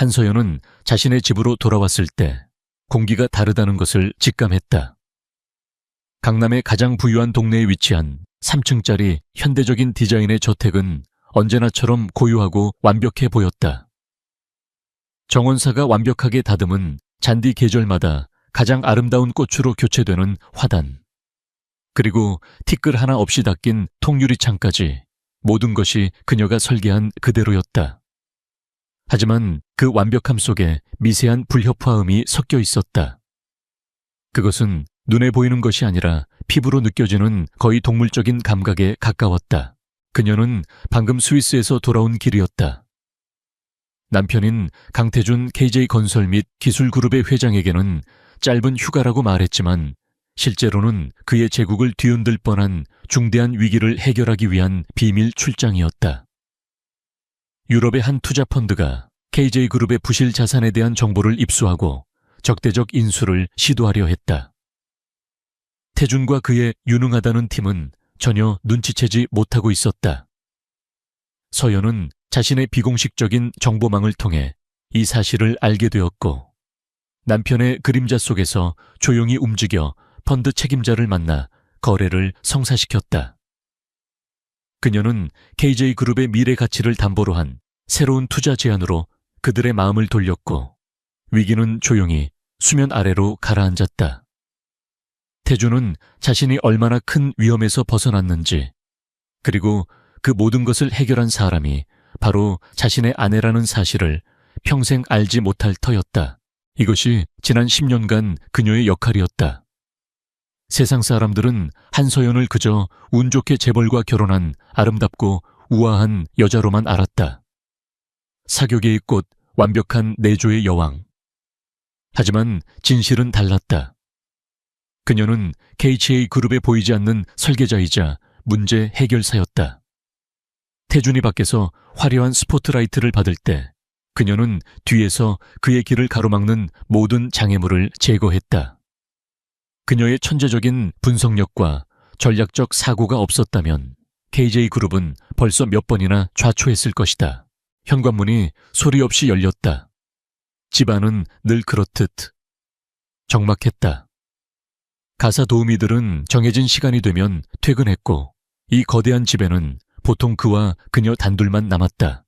한서연은 자신의 집으로 돌아왔을 때 공기가 다르다는 것을 직감했다. 강남의 가장 부유한 동네에 위치한 3층짜리 현대적인 디자인의 저택은 언제나처럼 고요하고 완벽해 보였다. 정원사가 완벽하게 다듬은 잔디 계절마다 가장 아름다운 꽃으로 교체되는 화단, 그리고 티끌 하나 없이 닦인 통유리창까지 모든 것이 그녀가 설계한 그대로였다. 하지만 그 완벽함 속에 미세한 불협화음이 섞여 있었다. 그것은 눈에 보이는 것이 아니라 피부로 느껴지는 거의 동물적인 감각에 가까웠다. 그녀는 방금 스위스에서 돌아온 길이었다. 남편인 강태준 KJ건설 및 기술그룹의 회장에게는 짧은 휴가라고 말했지만 실제로는 그의 제국을 뒤흔들 뻔한 중대한 위기를 해결하기 위한 비밀 출장이었다. 유럽의 한 투자펀드가 KJ그룹의 부실 자산에 대한 정보를 입수하고 적대적 인수를 시도하려 했다. 태준과 그의 유능하다는 팀은 전혀 눈치채지 못하고 있었다. 서연은 자신의 비공식적인 정보망을 통해 이 사실을 알게 되었고 남편의 그림자 속에서 조용히 움직여 펀드 책임자를 만나 거래를 성사시켰다. 그녀는 KJ그룹의 미래 가치를 담보로 한 새로운 투자 제안으로 그들의 마음을 돌렸고 위기는 조용히 수면 아래로 가라앉았다. 태준은 자신이 얼마나 큰 위험에서 벗어났는지, 그리고 그 모든 것을 해결한 사람이 바로 자신의 아내라는 사실을 평생 알지 못할 터였다. 이것이 지난 10년간 그녀의 역할이었다. 세상 사람들은 한서연을 그저 운 좋게 재벌과 결혼한 아름답고 우아한 여자로만 알았다. 사교계의 꽃, 완벽한 내조의 여왕. 하지만 진실은 달랐다. 그녀는 KJ그룹에 보이지 않는 설계자이자 문제 해결사였다. 태준이 밖에서 화려한 스포트라이트를 받을 때 그녀는 뒤에서 그의 길을 가로막는 모든 장애물을 제거했다. 그녀의 천재적인 분석력과 전략적 사고가 없었다면 KJ그룹은 벌써 몇 번이나 좌초했을 것이다. 현관문이 소리 없이 열렸다. 집안은 늘 그렇듯 적막했다. 가사 도우미들은 정해진 시간이 되면 퇴근했고 이 거대한 집에는 보통 그와 그녀 단둘만 남았다.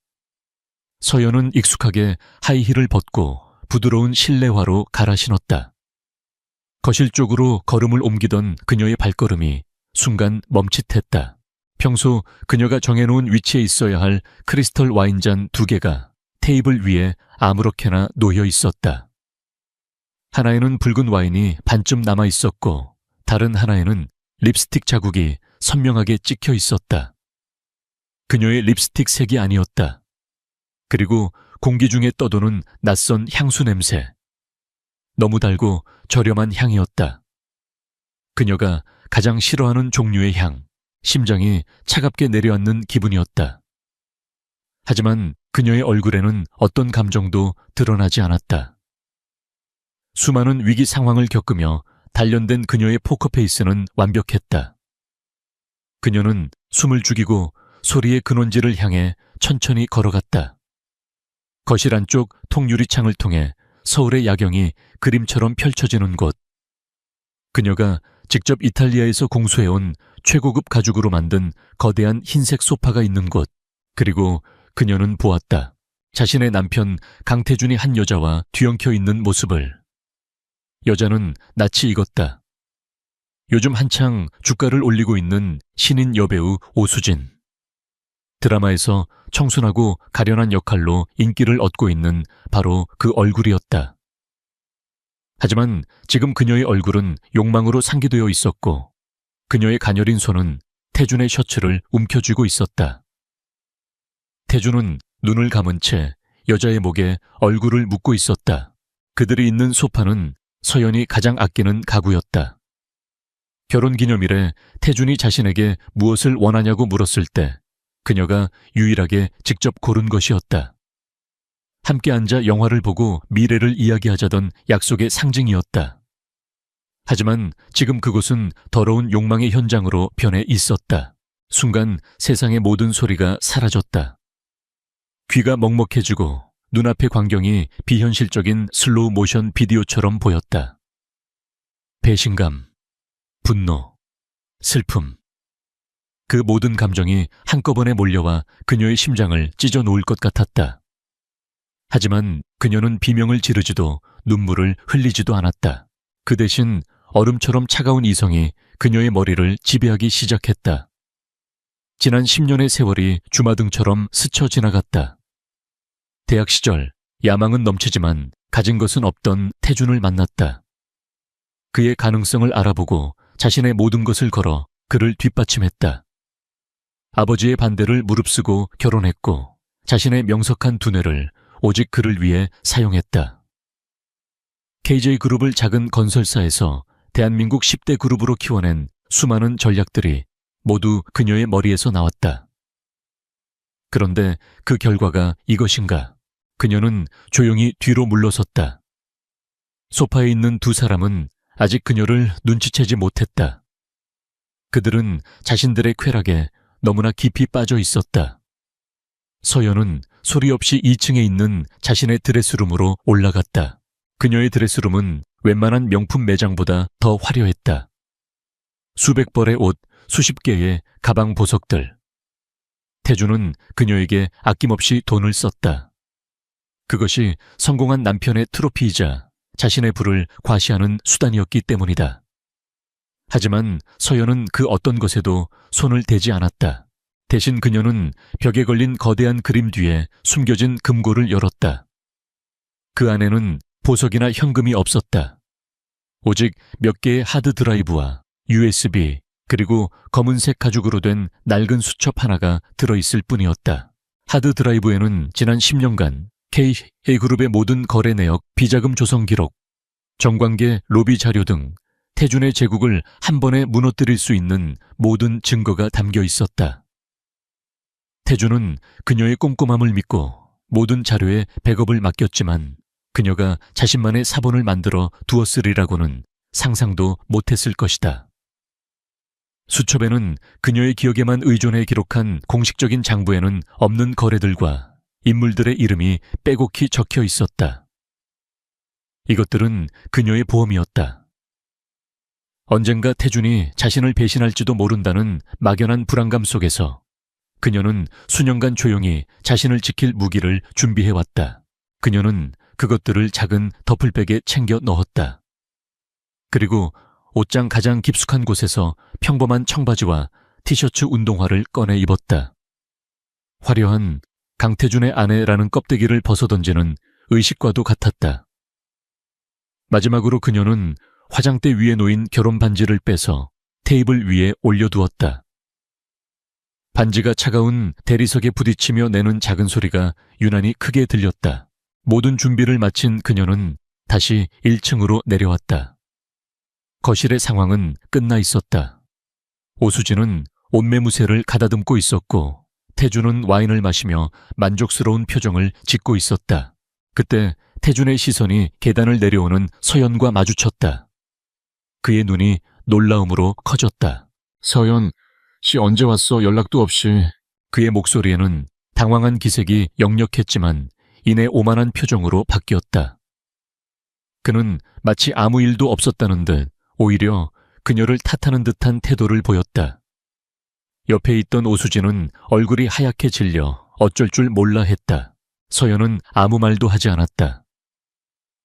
서연은 익숙하게 하이힐을 벗고 부드러운 실내화로 갈아 신었다. 거실 쪽으로 걸음을 옮기던 그녀의 발걸음이 순간 멈칫했다. 평소 그녀가 정해놓은 위치에 있어야 할 크리스털 와인잔 2개가 테이블 위에 아무렇게나 놓여 있었다. 하나에는 붉은 와인이 반쯤 남아 있었고 다른 하나에는 립스틱 자국이 선명하게 찍혀 있었다. 그녀의 립스틱 색이 아니었다. 그리고 공기 중에 떠도는 낯선 향수 냄새. 너무 달고 저렴한 향이었다. 그녀가 가장 싫어하는 종류의 향, 심장이 차갑게 내려앉는 기분이었다. 하지만 그녀의 얼굴에는 어떤 감정도 드러나지 않았다. 수많은 위기 상황을 겪으며 단련된 그녀의 포커페이스는 완벽했다. 그녀는 숨을 죽이고 소리의 근원지를 향해 천천히 걸어갔다. 거실 안쪽 통유리창을 통해 서울의 야경이 그림처럼 펼쳐지는 곳. 그녀가 직접 이탈리아에서 공수해온 최고급 가죽으로 만든 거대한 흰색 소파가 있는 곳. 그리고 그녀는 보았다. 자신의 남편 강태준이 한 여자와 뒤엉켜 있는 모습을. 여자는 낯이 익었다. 요즘 한창 주가를 올리고 있는 신인 여배우 오수진. 드라마에서 청순하고 가련한 역할로 인기를 얻고 있는 바로 그 얼굴이었다. 하지만 지금 그녀의 얼굴은 욕망으로 상기되어 있었고 그녀의 가녀린 손은 태준의 셔츠를 움켜쥐고 있었다. 태준은 눈을 감은 채 여자의 목에 얼굴을 묻고 있었다. 그들이 있는 소파는 서연이 가장 아끼는 가구였다. 결혼기념일에 태준이 자신에게 무엇을 원하냐고 물었을 때 그녀가 유일하게 직접 고른 것이었다. 함께 앉아 영화를 보고 미래를 이야기하자던 약속의 상징이었다. 하지만 지금 그곳은 더러운 욕망의 현장으로 변해 있었다. 순간 세상의 모든 소리가 사라졌다. 귀가 먹먹해지고 눈앞의 광경이 비현실적인 슬로우 모션 비디오처럼 보였다. 배신감, 분노, 슬픔. 그 모든 감정이 한꺼번에 몰려와 그녀의 심장을 찢어 놓을 것 같았다. 하지만 그녀는 비명을 지르지도 눈물을 흘리지도 않았다. 그 대신 얼음처럼 차가운 이성이 그녀의 머리를 지배하기 시작했다. 지난 10년의 세월이 주마등처럼 스쳐 지나갔다. 대학 시절 야망은 넘치지만 가진 것은 없던 태준을 만났다. 그의 가능성을 알아보고 자신의 모든 것을 걸어 그를 뒷받침했다. 아버지의 반대를 무릅쓰고 결혼했고 자신의 명석한 두뇌를 오직 그를 위해 사용했다. KJ그룹을 작은 건설사에서 대한민국 10대 그룹으로 키워낸 수많은 전략들이 모두 그녀의 머리에서 나왔다. 그런데 그 결과가 이것인가? 그녀는 조용히 뒤로 물러섰다. 소파에 있는 두 사람은 아직 그녀를 눈치채지 못했다. 그들은 자신들의 쾌락에 너무나 깊이 빠져 있었다. 서연은 소리 없이 2층에 있는 자신의 드레스룸으로 올라갔다. 그녀의 드레스룸은 웬만한 명품 매장보다 더 화려했다. 수백 벌의 옷, 수십 개의 가방 보석들. 태준은 그녀에게 아낌없이 돈을 썼다. 그것이 성공한 남편의 트로피이자 자신의 부를 과시하는 수단이었기 때문이다. 하지만 서연은 그 어떤 것에도 손을 대지 않았다. 대신 그녀는 벽에 걸린 거대한 그림 뒤에 숨겨진 금고를 열었다. 그 안에는 보석이나 현금이 없었다. 오직 몇 개의 하드 드라이브와 USB 그리고 검은색 가죽으로 된 낡은 수첩 하나가 들어있을 뿐이었다. 하드 드라이브에는 지난 10년간 K그룹의 모든 거래 내역, 비자금 조성 기록, 정관계 로비 자료 등 태준의 제국을 한 번에 무너뜨릴 수 있는 모든 증거가 담겨 있었다. 태준은 그녀의 꼼꼼함을 믿고 모든 자료에 백업을 맡겼지만 그녀가 자신만의 사본을 만들어 두었으리라고는 상상도 못했을 것이다. 수첩에는 그녀의 기억에만 의존해 기록한 공식적인 장부에는 없는 거래들과 인물들의 이름이 빼곡히 적혀 있었다. 이것들은 그녀의 보험이었다. 언젠가 태준이 자신을 배신할지도 모른다는 막연한 불안감 속에서 그녀는 수년간 조용히 자신을 지킬 무기를 준비해왔다. 그녀는 그것들을 작은 더플백에 챙겨 넣었다. 그리고 옷장 가장 깊숙한 곳에서 평범한 청바지와 티셔츠 운동화를 꺼내 입었다. 화려한 강태준의 아내라는 껍데기를 벗어던지는 의식과도 같았다. 마지막으로 그녀는 화장대 위에 놓인 결혼 반지를 빼서 테이블 위에 올려두었다. 반지가 차가운 대리석에 부딪히며 내는 작은 소리가 유난히 크게 들렸다. 모든 준비를 마친 그녀는 다시 1층으로 내려왔다. 거실의 상황은 끝나 있었다. 오수진은 옷매무새를 가다듬고 있었고 태준은 와인을 마시며 만족스러운 표정을 짓고 있었다. 그때 태준의 시선이 계단을 내려오는 서연과 마주쳤다. 그의 눈이 놀라움으로 커졌다. 서연, 씨 언제 왔어? 연락도 없이. 그의 목소리에는 당황한 기색이 역력했지만 이내 오만한 표정으로 바뀌었다. 그는 마치 아무 일도 없었다는 듯 오히려 그녀를 탓하는 듯한 태도를 보였다. 옆에 있던 오수진은 얼굴이 하얗게 질려 어쩔 줄 몰라 했다. 서연은 아무 말도 하지 않았다.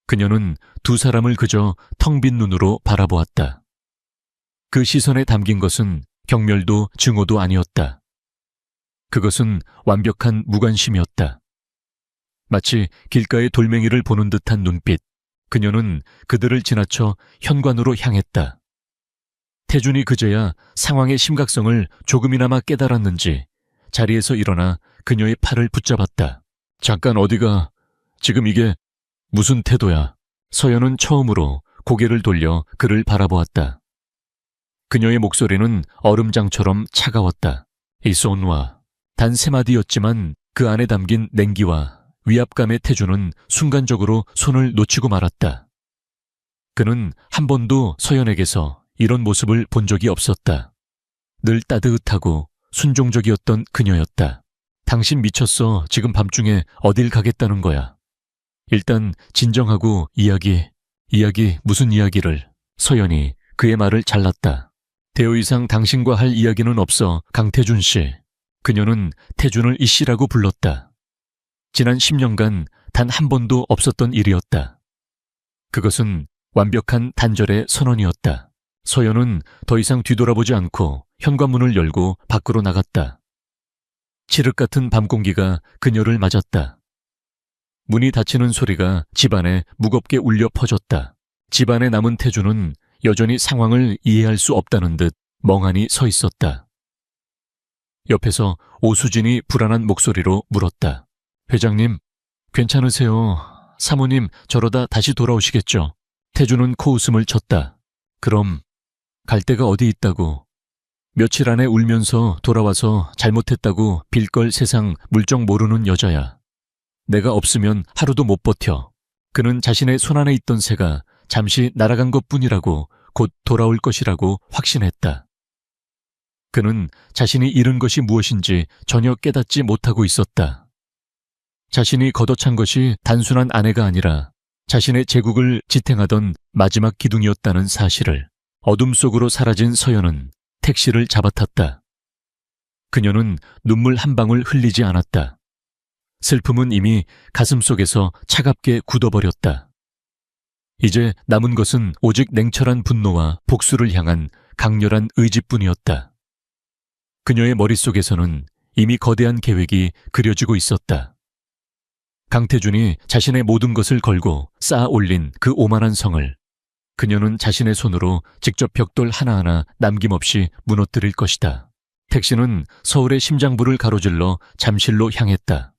그녀는 두 사람을 그저 텅 빈 눈으로 바라보았다. 그 시선에 담긴 것은 경멸도 증오도 아니었다. 그것은 완벽한 무관심이었다. 마치 길가의 돌멩이를 보는 듯한 눈빛. 그녀는 그들을 지나쳐 현관으로 향했다. 태준이 그제야 상황의 심각성을 조금이나마 깨달았는지 자리에서 일어나 그녀의 팔을 붙잡았다. 잠깐 어디가? 지금 이게 무슨 태도야? 서연은 처음으로 고개를 돌려 그를 바라보았다. 그녀의 목소리는 얼음장처럼 차가웠다. 이손와 단 세 마디였지만 그 안에 담긴 냉기와 위압감의 태준은 순간적으로 손을 놓치고 말았다. 그는 한 번도 서연에게서 이런 모습을 본 적이 없었다. 늘 따뜻하고 순종적이었던 그녀였다. 당신 미쳤어. 지금 밤중에 어딜 가겠다는 거야. 일단 진정하고 무슨 이야기를. 서연이 그의 말을 잘랐다. 대호 이상 당신과 할 이야기는 없어, 강태준 씨. 그녀는 태준을 이 씨라고 불렀다. 지난 10년간 단 한 번도 없었던 일이었다. 그것은 완벽한 단절의 선언이었다. 서연은 더 이상 뒤돌아보지 않고 현관문을 열고 밖으로 나갔다. 칠흑 같은 밤 공기가 그녀를 맞았다. 문이 닫히는 소리가 집안에 무겁게 울려 퍼졌다. 집안에 남은 태준은 여전히 상황을 이해할 수 없다는 듯 멍하니 서 있었다. 옆에서 오수진이 불안한 목소리로 물었다. 회장님, 괜찮으세요? 사모님 저러다 다시 돌아오시겠죠? 태준은 코웃음을 쳤다. 그럼 갈 데가 어디 있다고. 며칠 안에 울면서 돌아와서 잘못했다고 빌걸 세상 물정 모르는 여자야. 내가 없으면 하루도 못 버텨. 그는 자신의 손안에 있던 새가 잠시 날아간 것뿐이라고, 곧 돌아올 것이라고 확신했다. 그는 자신이 잃은 것이 무엇인지 전혀 깨닫지 못하고 있었다. 자신이 걷어찬 것이 단순한 아내가 아니라 자신의 제국을 지탱하던 마지막 기둥이었다는 사실을. 어둠 속으로 사라진 서연은 택시를 잡아탔다. 그녀는 눈물 한 방울 흘리지 않았다. 슬픔은 이미 가슴속에서 차갑게 굳어버렸다. 이제 남은 것은 오직 냉철한 분노와 복수를 향한 강렬한 의지뿐이었다. 그녀의 머릿속에서는 이미 거대한 계획이 그려지고 있었다. 강태준이 자신의 모든 것을 걸고 쌓아 올린 그 오만한 성을 그녀는 자신의 손으로 직접 벽돌 하나하나 남김없이 무너뜨릴 것이다. 택시는 서울의 심장부를 가로질러 잠실로 향했다.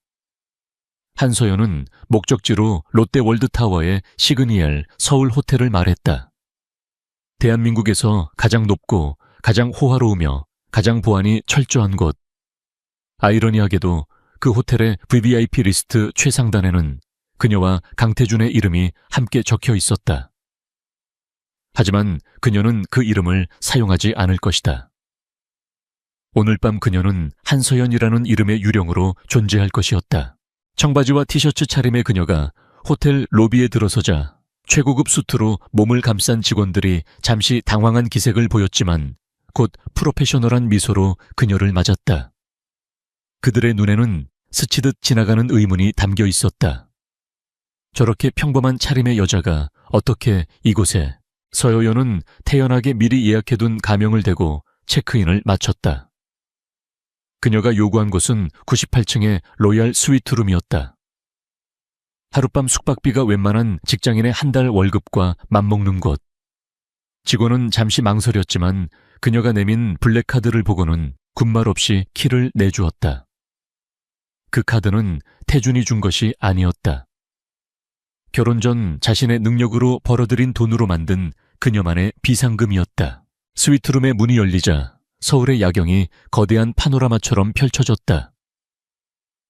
한서연은 목적지로 롯데월드타워의 시그니엘 서울 호텔을 말했다. 대한민국에서 가장 높고 가장 호화로우며 가장 보안이 철저한 곳. 아이러니하게도 그 호텔의 VVIP 리스트 최상단에는 그녀와 강태준의 이름이 함께 적혀 있었다. 하지만 그녀는 그 이름을 사용하지 않을 것이다. 오늘 밤 그녀는 한서연이라는 이름의 유령으로 존재할 것이었다. 청바지와 티셔츠 차림의 그녀가 호텔 로비에 들어서자 최고급 수트로 몸을 감싼 직원들이 잠시 당황한 기색을 보였지만 곧 프로페셔널한 미소로 그녀를 맞았다. 그들의 눈에는 스치듯 지나가는 의문이 담겨 있었다. 저렇게 평범한 차림의 여자가 어떻게 이곳에. 서여연은 태연하게 미리 예약해둔 가명을 대고 체크인을 마쳤다. 그녀가 요구한 곳은 98층의 로얄 스위트룸이었다. 하룻밤 숙박비가 웬만한 직장인의 한 달 월급과 맞먹는 곳. 직원은 잠시 망설였지만 그녀가 내민 블랙카드를 보고는 군말 없이 키를 내주었다. 그 카드는 태준이 준 것이 아니었다. 결혼 전 자신의 능력으로 벌어들인 돈으로 만든 그녀만의 비상금이었다. 스위트룸의 문이 열리자 서울의 야경이 거대한 파노라마처럼 펼쳐졌다.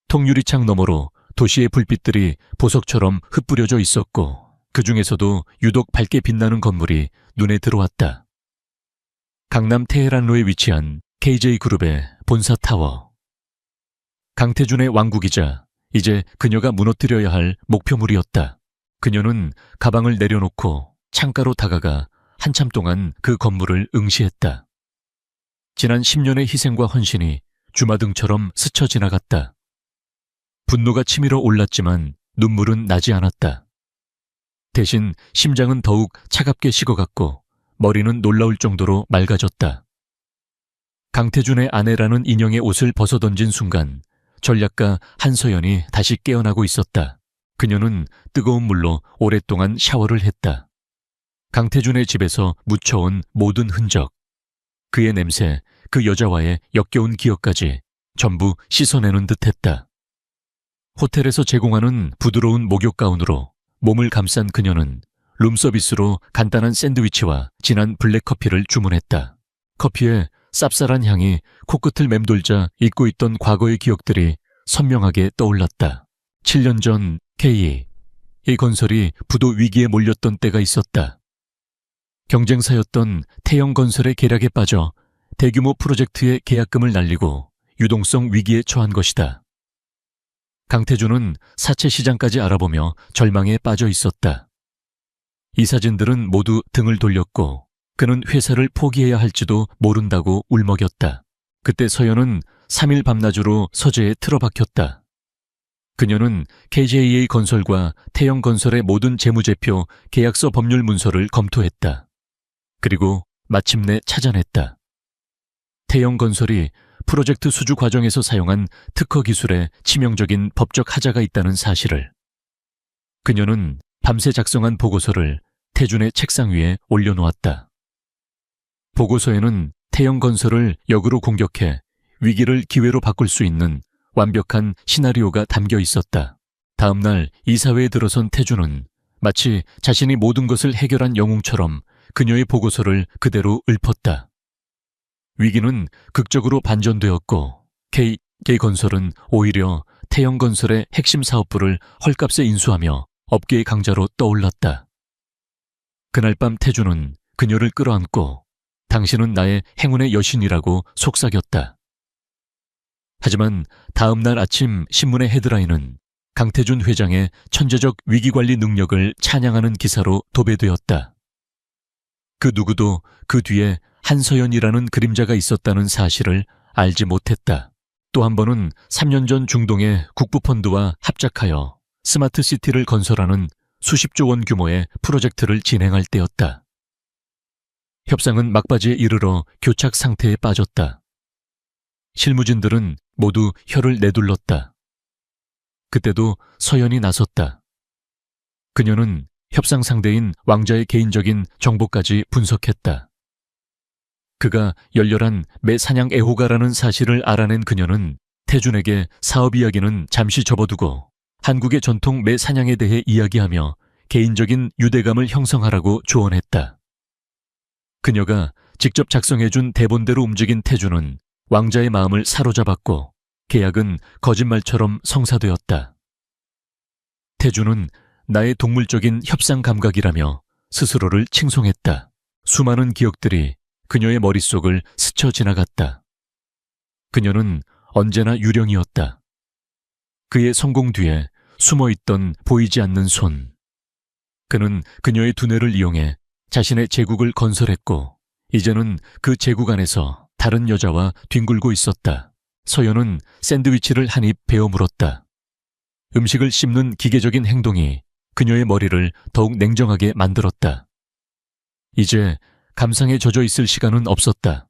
통유리창 너머로 도시의 불빛들이 보석처럼 흩뿌려져 있었고 그 중에서도 유독 밝게 빛나는 건물이 눈에 들어왔다. 강남 테헤란로에 위치한 KJ그룹의 본사 타워. 강태준의 왕국이자 이제 그녀가 무너뜨려야 할 목표물이었다. 그녀는 가방을 내려놓고 창가로 다가가 한참 동안 그 건물을 응시했다. 지난 10년의 희생과 헌신이 주마등처럼 스쳐 지나갔다. 분노가 치밀어 올랐지만 눈물은 나지 않았다. 대신 심장은 더욱 차갑게 식어갔고 머리는 놀라울 정도로 맑아졌다. 강태준의 아내라는 인형의 옷을 벗어던진 순간 전략가 한서연이 다시 깨어나고 있었다. 그녀는 뜨거운 물로 오랫동안 샤워를 했다. 강태준의 집에서 묻혀온 모든 흔적, 그의 냄새, 그 여자와의 역겨운 기억까지 전부 씻어내는 듯했다. 호텔에서 제공하는 부드러운 목욕 가운으로 몸을 감싼 그녀는 룸서비스로 간단한 샌드위치와 진한 블랙커피를 주문했다. 커피에 쌉쌀한 향이 코끝을 맴돌자 잊고 있던 과거의 기억들이 선명하게 떠올랐다. 7년 전 K. 이 건설이 부도 위기에 몰렸던 때가 있었다. 경쟁사였던 태영건설의 계략에 빠져 대규모 프로젝트의 계약금을 날리고 유동성 위기에 처한 것이다. 강태준은 사채 시장까지 알아보며 절망에 빠져 있었다. 이 사진들은 모두 등을 돌렸고 그는 회사를 포기해야 할지도 모른다고 울먹였다. 그때 서연은 3일 밤낮으로 서재에 틀어박혔다. 그녀는 KJA 건설과 태영건설의 모든 재무제표, 계약서 법률 문서를 검토했다. 그리고 마침내 찾아냈다. 태영건설이 프로젝트 수주 과정에서 사용한 특허 기술에 치명적인 법적 하자가 있다는 사실을. 그녀는 밤새 작성한 보고서를 태준의 책상 위에 올려놓았다. 보고서에는 태영건설을 역으로 공격해 위기를 기회로 바꿀 수 있는 완벽한 시나리오가 담겨 있었다. 다음 날 이사회에 들어선 태준은 마치 자신이 모든 것을 해결한 영웅처럼 그녀의 보고서를 그대로 읊었다. 위기는 극적으로 반전되었고 K건설은 오히려 태영건설의 핵심 사업부를 헐값에 인수하며 업계의 강자로 떠올랐다. 그날 밤 태준은 그녀를 끌어안고 당신은 나의 행운의 여신이라고 속삭였다. 하지만 다음 날 아침 신문의 헤드라인은 강태준 회장의 천재적 위기관리 능력을 찬양하는 기사로 도배되었다. 그 누구도 그 뒤에 한서연이라는 그림자가 있었다는 사실을 알지 못했다. 또 한 번은 3년 전 중동의 국부펀드와 합작하여 스마트시티를 건설하는 수십조 원 규모의 프로젝트를 진행할 때였다. 협상은 막바지에 이르러 교착 상태에 빠졌다. 실무진들은 모두 혀를 내둘렀다. 그때도 서연이 나섰다. 그녀는 협상 상대인 왕자의 개인적인 정보까지 분석했다. 그가 열렬한 매사냥 애호가라는 사실을 알아낸 그녀는 태준에게 사업 이야기는 잠시 접어두고 한국의 전통 매사냥에 대해 이야기하며 개인적인 유대감을 형성하라고 조언했다. 그녀가 직접 작성해준 대본대로 움직인 태준은 왕자의 마음을 사로잡았고 계약은 거짓말처럼 성사되었다. 태준은 나의 동물적인 협상 감각이라며 스스로를 칭송했다. 수많은 기억들이 그녀의 머릿속을 스쳐 지나갔다. 그녀는 언제나 유령이었다. 그의 성공 뒤에 숨어있던 보이지 않는 손. 그는 그녀의 두뇌를 이용해 자신의 제국을 건설했고 이제는 그 제국 안에서 다른 여자와 뒹굴고 있었다. 서연은 샌드위치를 한 입 베어 물었다. 음식을 씹는 기계적인 행동이 그녀의 머리를 더욱 냉정하게 만들었다. 이제 감상에 젖어 있을 시간은 없었다.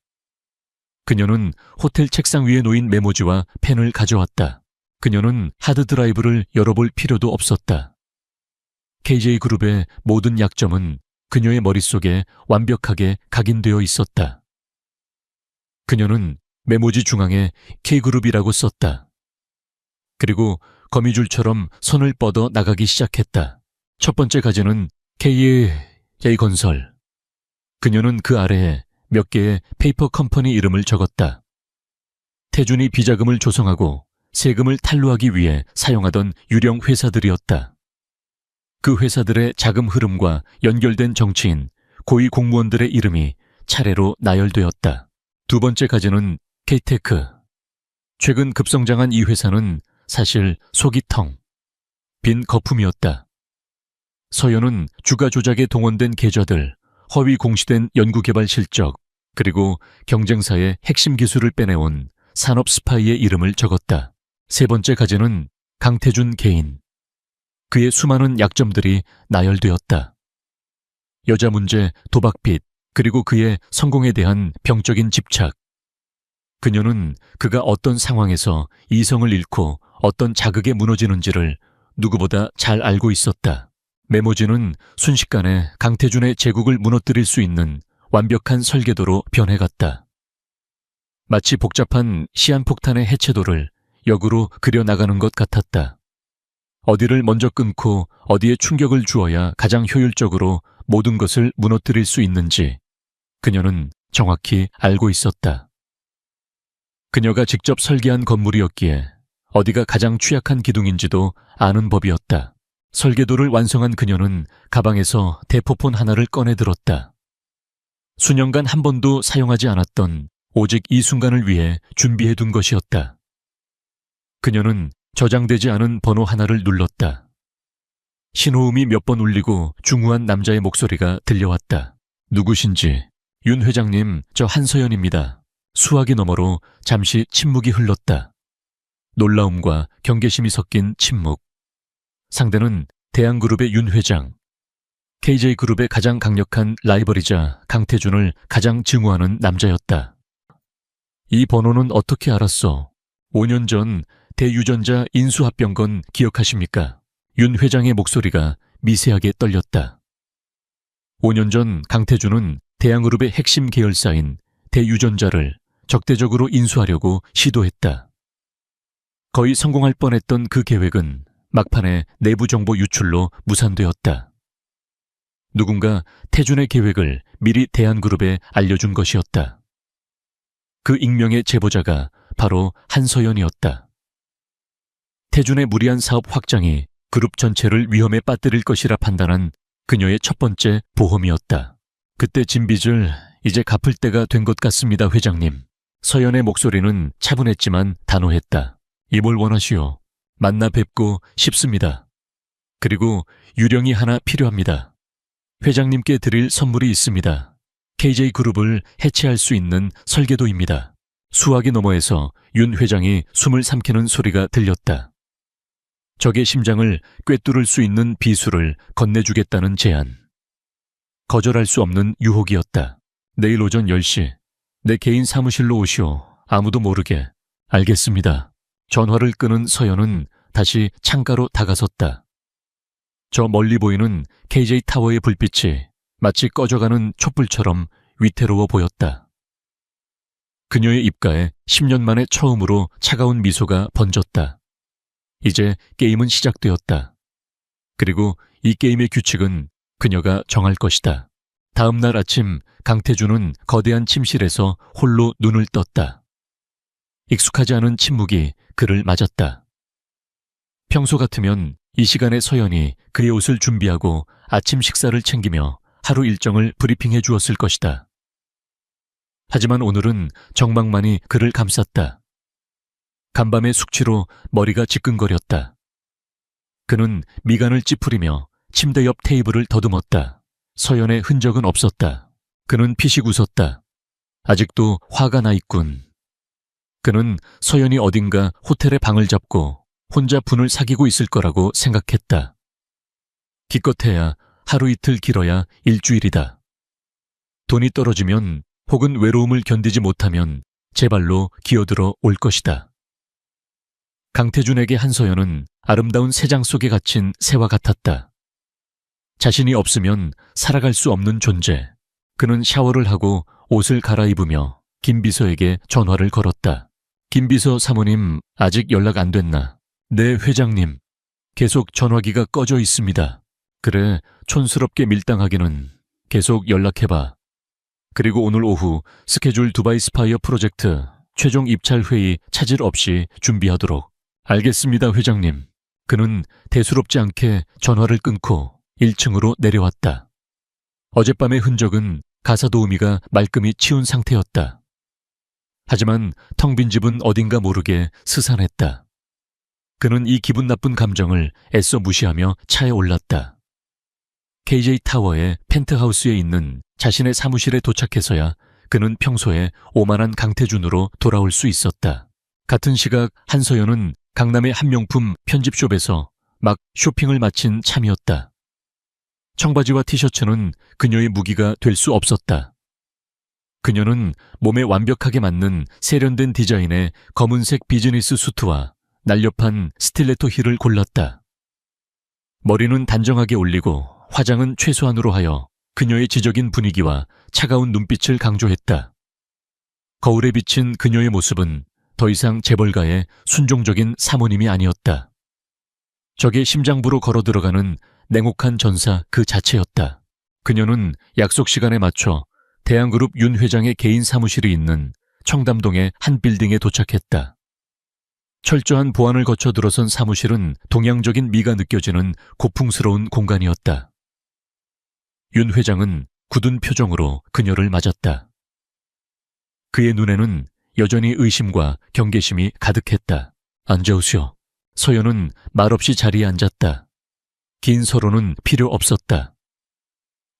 그녀는 호텔 책상 위에 놓인 메모지와 펜을 가져왔다. 그녀는 하드드라이브를 열어볼 필요도 없었다. KJ그룹의 모든 약점은 그녀의 머릿속에 완벽하게 각인되어 있었다. 그녀는 메모지 중앙에 K그룹이라고 썼다. 그리고 거미줄처럼 손을 뻗어 나가기 시작했다. 첫 번째 가지는 K건설. 그녀는 그 아래에 몇 개의 페이퍼 컴퍼니 이름을 적었다. 태준이 비자금을 조성하고 세금을 탈루하기 위해 사용하던 유령 회사들이었다. 그 회사들의 자금 흐름과 연결된 정치인, 고위 공무원들의 이름이 차례로 나열되었다. 두 번째 가지는 K테크. 최근 급성장한 이 회사는 사실 속이 텅 빈 거품이었다. 서연은 주가 조작에 동원된 계좌들, 허위 공시된 연구개발 실적, 그리고 경쟁사의 핵심 기술을 빼내온 산업 스파이의 이름을 적었다. 세 번째 가지는 강태준 개인. 그의 수많은 약점들이 나열되었다. 여자 문제, 도박빚, 그리고 그의 성공에 대한 병적인 집착. 그녀는 그가 어떤 상황에서 이성을 잃고 어떤 자극에 무너지는지를 누구보다 잘 알고 있었다. 메모지는 순식간에 강태준의 제국을 무너뜨릴 수 있는 완벽한 설계도로 변해갔다. 마치 복잡한 시한폭탄의 해체도를 역으로 그려나가는 것 같았다. 어디를 먼저 끊고 어디에 충격을 주어야 가장 효율적으로 모든 것을 무너뜨릴 수 있는지 그녀는 정확히 알고 있었다. 그녀가 직접 설계한 건물이었기에 어디가 가장 취약한 기둥인지도 아는 법이었다. 설계도를 완성한 그녀는 가방에서 대포폰 하나를 꺼내 들었다. 수년간 한 번도 사용하지 않았던 오직 이 순간을 위해 준비해둔 것이었다. 그녀는 저장되지 않은 번호 하나를 눌렀다. 신호음이 몇 번 울리고 중후한 남자의 목소리가 들려왔다. 누구신지. 윤 회장님, 저 한서연입니다. 수화기 너머로 잠시 침묵이 흘렀다. 놀라움과 경계심이 섞인 침묵. 상대는 대한그룹의 윤 회장. KJ그룹의 가장 강력한 라이벌이자 강태준을 가장 증오하는 남자였다. 이 번호는 어떻게 알았어? 5년 전 대유전자 인수합병 건 기억하십니까? 윤 회장의 목소리가 미세하게 떨렸다. 5년 전 강태준은 대한그룹의 핵심 계열사인 대유전자를 적대적으로 인수하려고 시도했다. 거의 성공할 뻔했던 그 계획은 막판에 내부 정보 유출로 무산되었다. 누군가 태준의 계획을 미리 대한그룹에 알려준 것이었다. 그 익명의 제보자가 바로 한서연이었다. 태준의 무리한 사업 확장이 그룹 전체를 위험에 빠뜨릴 것이라 판단한 그녀의 첫 번째 보험이었다. 그때 진 빚을 이제 갚을 때가 된 것 같습니다, 회장님. 서연의 목소리는 차분했지만 단호했다. 이뭘 원하시오? 만나 뵙고 싶습니다. 그리고 유령이 하나 필요합니다. 회장님께 드릴 선물이 있습니다. KJ그룹을 해체할 수 있는 설계도입니다. 수화기 너머에서 윤 회장이 숨을 삼키는 소리가 들렸다. 적의 심장을 꿰뚫을 수 있는 비수를 건네주겠다는 제안. 거절할 수 없는 유혹이었다. 내일 오전 10시 내 개인 사무실로 오시오. 아무도 모르게. 알겠습니다. 전화를 끊은 서연은 다시 창가로 다가섰다. 저 멀리 보이는 KJ타워의 불빛이 마치 꺼져가는 촛불처럼 위태로워 보였다. 그녀의 입가에 10년 만에 처음으로 차가운 미소가 번졌다. 이제 게임은 시작되었다. 그리고 이 게임의 규칙은 그녀가 정할 것이다. 다음 날 아침 강태준은 거대한 침실에서 홀로 눈을 떴다. 익숙하지 않은 침묵이 그를 맞았다. 평소 같으면 이 시간에 서연이 그의 옷을 준비하고 아침 식사를 챙기며 하루 일정을 브리핑해 주었을 것이다. 하지만 오늘은 정막만이 그를 감쌌다. 간밤의 숙취로 머리가 지끈거렸다. 그는 미간을 찌푸리며 침대 옆 테이블을 더듬었다. 서연의 흔적은 없었다. 그는 피식 웃었다. 아직도 화가 나 있군. 그는 서연이 어딘가 호텔에 방을 잡고 혼자 분을 사귀고 있을 거라고 생각했다. 기껏해야 하루 이틀 길어야 일주일이다. 돈이 떨어지면 혹은 외로움을 견디지 못하면 제 발로 기어들어 올 것이다. 강태준에게 한서연은 아름다운 새장 속에 갇힌 새와 같았다. 자신이 없으면 살아갈 수 없는 존재. 그는 샤워를 하고 옷을 갈아입으며 김 비서에게 전화를 걸었다. 김 비서 사모님, 아직 연락 안 됐나? 네, 회장님. 계속 전화기가 꺼져 있습니다. 그래, 촌스럽게 밀당하기는. 계속 연락해봐. 그리고 오늘 오후 스케줄 두바이 스파이어 프로젝트 최종 입찰 회의 차질 없이 준비하도록. 알겠습니다, 회장님. 그는 대수롭지 않게 전화를 끊고 1층으로 내려왔다. 어젯밤의 흔적은 가사도우미가 말끔히 치운 상태였다. 하지만 텅 빈 집은 어딘가 모르게 스산했다. 그는 이 기분 나쁜 감정을 애써 무시하며 차에 올랐다. KJ타워의 펜트하우스에 있는 자신의 사무실에 도착해서야 그는 평소에 오만한 강태준으로 돌아올 수 있었다. 같은 시각 한서연은 강남의 한 명품 편집숍에서 막 쇼핑을 마친 참이었다. 청바지와 티셔츠는 그녀의 무기가 될 수 없었다. 그녀는 몸에 완벽하게 맞는 세련된 디자인의 검은색 비즈니스 수트와 날렵한 스틸레토 힐을 골랐다. 머리는 단정하게 올리고 화장은 최소한으로 하여 그녀의 지적인 분위기와 차가운 눈빛을 강조했다. 거울에 비친 그녀의 모습은 더 이상 재벌가의 순종적인 사모님이 아니었다. 적의 심장부로 걸어 들어가는 냉혹한 전사 그 자체였다. 그녀는 약속 시간에 맞춰 대한그룹 윤 회장의 개인 사무실이 있는 청담동의 한 빌딩에 도착했다. 철저한 보안을 거쳐 들어선 사무실은 동양적인 미가 느껴지는 고풍스러운 공간이었다. 윤 회장은 굳은 표정으로 그녀를 맞았다. 그의 눈에는 여전히 의심과 경계심이 가득했다. 앉아오시오. 서연은 말없이 자리에 앉았다. 긴 서론은 필요 없었다.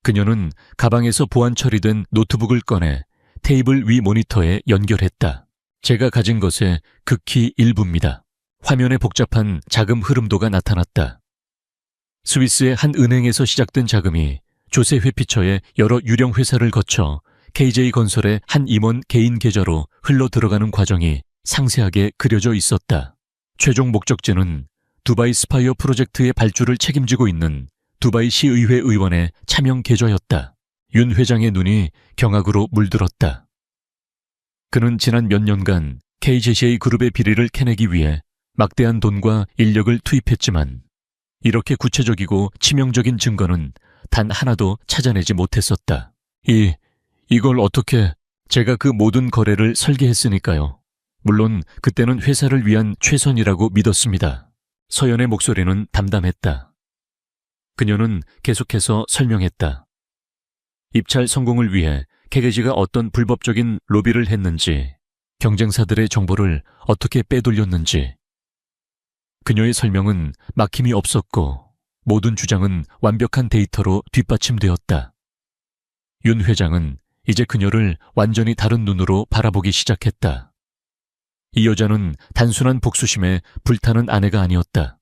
그녀는 가방에서 보안 처리된 노트북을 꺼내 테이블 위 모니터에 연결했다. 제가 가진 것의 극히 일부입니다. 화면에 복잡한 자금 흐름도가 나타났다. 스위스의 한 은행에서 시작된 자금이 조세 회피처의 여러 유령 회사를 거쳐 KJ건설의 한 임원 개인 계좌로 흘러 들어가는 과정이 상세하게 그려져 있었다. 최종 목적지는 두바이 스파이어 프로젝트의 발주를 책임지고 있는 두바이 시의회 의원의 차명 계좌였다. 윤 회장의 눈이 경악으로 물들었다. 그는 지난 몇 년간 KJCA 그룹의 비리를 캐내기 위해 막대한 돈과 인력을 투입했지만 이렇게 구체적이고 치명적인 증거는 단 하나도 찾아내지 못했었다. 이걸 어떻게... 제가 그 모든 거래를 설계했으니까요. 물론 그때는 회사를 위한 최선이라고 믿었습니다. 서연의 목소리는 담담했다. 그녀는 계속해서 설명했다. 입찰 성공을 위해 KJ가 어떤 불법적인 로비를 했는지, 경쟁사들의 정보를 어떻게 빼돌렸는지. 그녀의 설명은 막힘이 없었고 모든 주장은 완벽한 데이터로 뒷받침되었다. 윤 회장은 이제 그녀를 완전히 다른 눈으로 바라보기 시작했다. 이 여자는 단순한 복수심에 불타는 아내가 아니었다.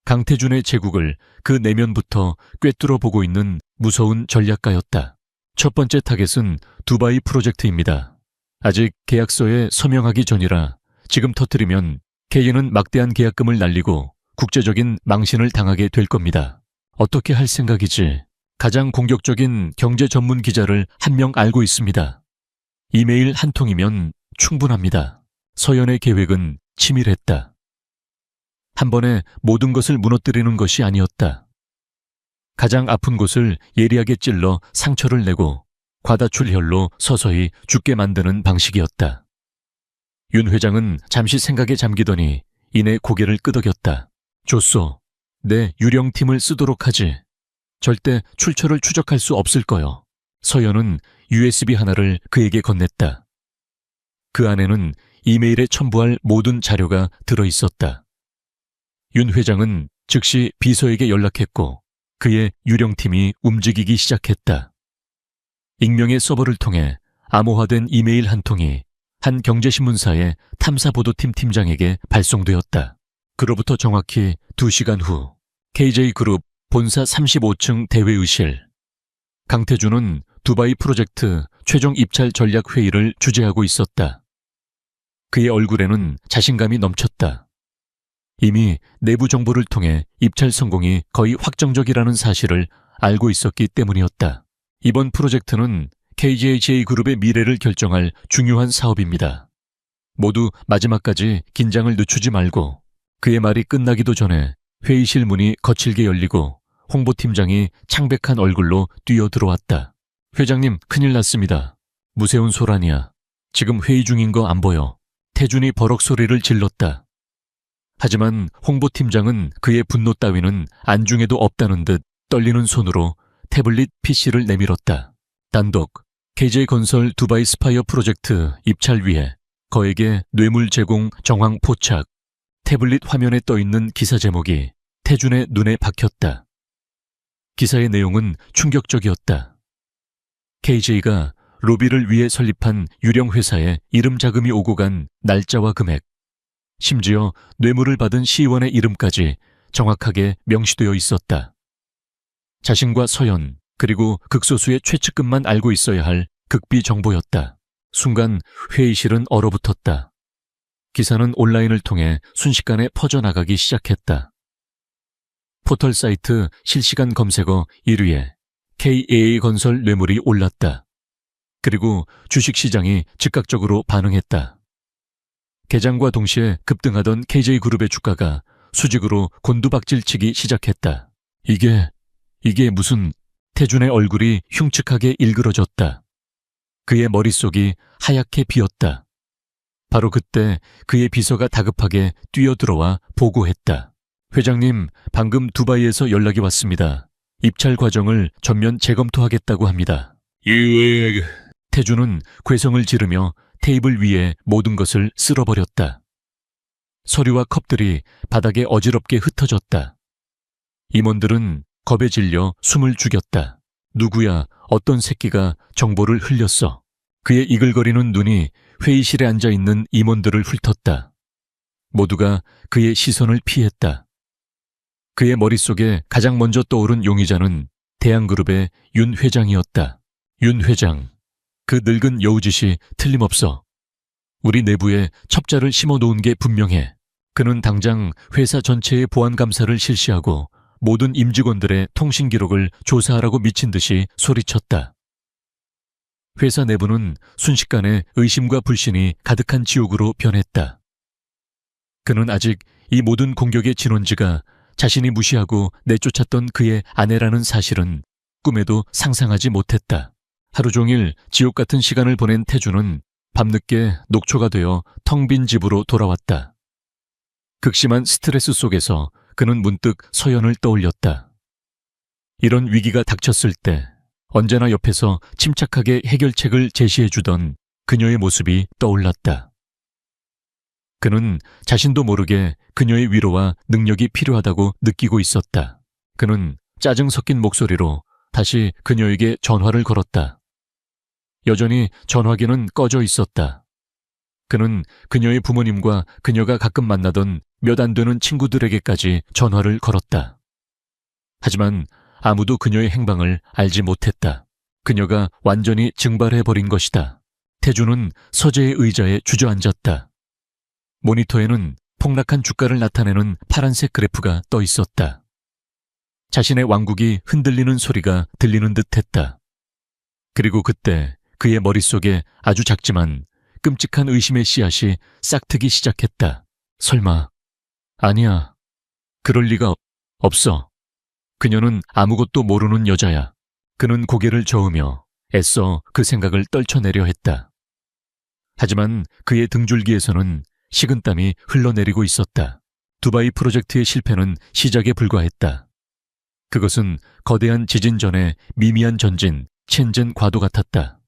강태준의 제국을 그 내면부터 꿰뚫어 보고 있는 무서운 전략가였다. 첫 번째 타겟은 두바이 프로젝트입니다. 아직 계약서에 서명하기 전이라 지금 터뜨리면 K는 막대한 계약금을 날리고 국제적인 망신을 당하게 될 겁니다. 어떻게 할 생각이지? 가장 공격적인 경제 전문 기자를 한 명 알고 있습니다. 이메일 한 통이면 충분합니다. 서연의 계획은 치밀했다. 한 번에 모든 것을 무너뜨리는 것이 아니었다. 가장 아픈 곳을 예리하게 찔러 상처를 내고 과다출혈로 서서히 죽게 만드는 방식이었다. 윤 회장은 잠시 생각에 잠기더니 이내 고개를 끄덕였다. 좋소. 내 유령팀을 쓰도록 하지. 절대 출처를 추적할 수 없을 거요. 서연은 USB 하나를 그에게 건넸다. 그 안에는 이메일에 첨부할 모든 자료가 들어있었다. 윤 회장은 즉시 비서에게 연락했고 그의 유령팀이 움직이기 시작했다. 익명의 서버를 통해 암호화된 이메일 한 통이 한 경제신문사의 탐사보도팀 팀장에게 발송되었다. 그로부터 정확히 2시간 후 KJ그룹 본사 35층 대회의실. 강태준은 두바이 프로젝트 최종 입찰 전략 회의를 주재하고 있었다. 그의 얼굴에는 자신감이 넘쳤다. 이미 내부 정보를 통해 입찰 성공이 거의 확정적이라는 사실을 알고 있었기 때문이었다. 이번 프로젝트는 KJCA 그룹의 미래를 결정할 중요한 사업입니다. 모두 마지막까지 긴장을 늦추지 말고. 그의 말이 끝나기도 전에 회의실 문이 거칠게 열리고 홍보팀장이 창백한 얼굴로 뛰어들어왔다. 회장님, 큰일 났습니다. 무세운 소란이야. 지금 회의 중인 거 안 보여. 태준이 버럭 소리를 질렀다. 하지만 홍보팀장은 그의 분노 따위는 안중에도 없다는 듯 떨리는 손으로 태블릿 PC를 내밀었다. 단독 KJ건설 두바이 스파이어 프로젝트 입찰 위해 거액의 뇌물 제공 정황 포착. 태블릿 화면에 떠있는 기사 제목이 태준의 눈에 박혔다. 기사의 내용은 충격적이었다. KJ가 로비를 위해 설립한 유령 회사에 이름 자금이 오고 간 날짜와 금액, 심지어 뇌물을 받은 시의원의 이름까지 정확하게 명시되어 있었다. 자신과 서연, 그리고 극소수의 최측근만 알고 있어야 할 극비 정보였다. 순간 회의실은 얼어붙었다. 기사는 온라인을 통해 순식간에 퍼져나가기 시작했다. 포털 사이트 실시간 검색어 1위에 KA건설 뇌물이 올랐다. 그리고 주식시장이 즉각적으로 반응했다. 개장과 동시에 급등하던 KJ그룹의 주가가 수직으로 곤두박질치기 시작했다. 이게 무슨... 태준의 얼굴이 흉측하게 일그러졌다. 그의 머릿속이 하얗게 비었다. 바로 그때 그의 비서가 다급하게 뛰어들어와 보고했다. 회장님, 방금 두바이에서 연락이 왔습니다. 입찰 과정을 전면 재검토하겠다고 합니다. 태준은 괴성을 지르며 테이블 위에 모든 것을 쓸어버렸다. 서류와 컵들이 바닥에 어지럽게 흩어졌다. 임원들은 겁에 질려 숨을 죽였다. 누구야, 어떤 새끼가 정보를 흘렸어. 그의 이글거리는 눈이 회의실에 앉아있는 임원들을 훑었다. 모두가 그의 시선을 피했다. 그의 머릿속에 가장 먼저 떠오른 용의자는 대한그룹의 윤 회장이었다. 윤 회장, 그 늙은 여우짓이 틀림없어. 우리 내부에 첩자를 심어놓은 게 분명해. 그는 당장 회사 전체의 보안 감사를 실시하고 모든 임직원들의 통신 기록을 조사하라고 미친 듯이 소리쳤다. 회사 내부는 순식간에 의심과 불신이 가득한 지옥으로 변했다. 그는 아직 이 모든 공격의 진원지가 자신이 무시하고 내쫓았던 그의 아내라는 사실은 꿈에도 상상하지 못했다. 하루 종일 지옥 같은 시간을 보낸 태주는 밤늦게 녹초가 되어 텅 빈 집으로 돌아왔다. 극심한 스트레스 속에서 그는 문득 서연을 떠올렸다. 이런 위기가 닥쳤을 때 언제나 옆에서 침착하게 해결책을 제시해주던 그녀의 모습이 떠올랐다. 그는 자신도 모르게 그녀의 위로와 능력이 필요하다고 느끼고 있었다. 그는 짜증 섞인 목소리로 다시 그녀에게 전화를 걸었다. 여전히 전화기는 꺼져 있었다. 그는 그녀의 부모님과 그녀가 가끔 만나던 몇 안 되는 친구들에게까지 전화를 걸었다. 하지만 아무도 그녀의 행방을 알지 못했다. 그녀가 완전히 증발해버린 것이다. 태주는 서재의 의자에 주저앉았다. 모니터에는 폭락한 주가를 나타내는 파란색 그래프가 떠 있었다. 자신의 왕국이 흔들리는 소리가 들리는 듯했다. 그리고 그때 그의 머릿속에 아주 작지만 끔찍한 의심의 씨앗이 싹트기 시작했다. 설마, 아니야. 그럴 리가 없어. 그녀는 아무것도 모르는 여자야. 그는 고개를 저으며 애써 그 생각을 떨쳐내려 했다. 하지만 그의 등줄기에서는 식은땀이 흘러내리고 있었다. 두바이 프로젝트의 실패는 시작에 불과했다. 그것은 거대한 지진 전의 미미한 전진, 첸젠 과도 같았다.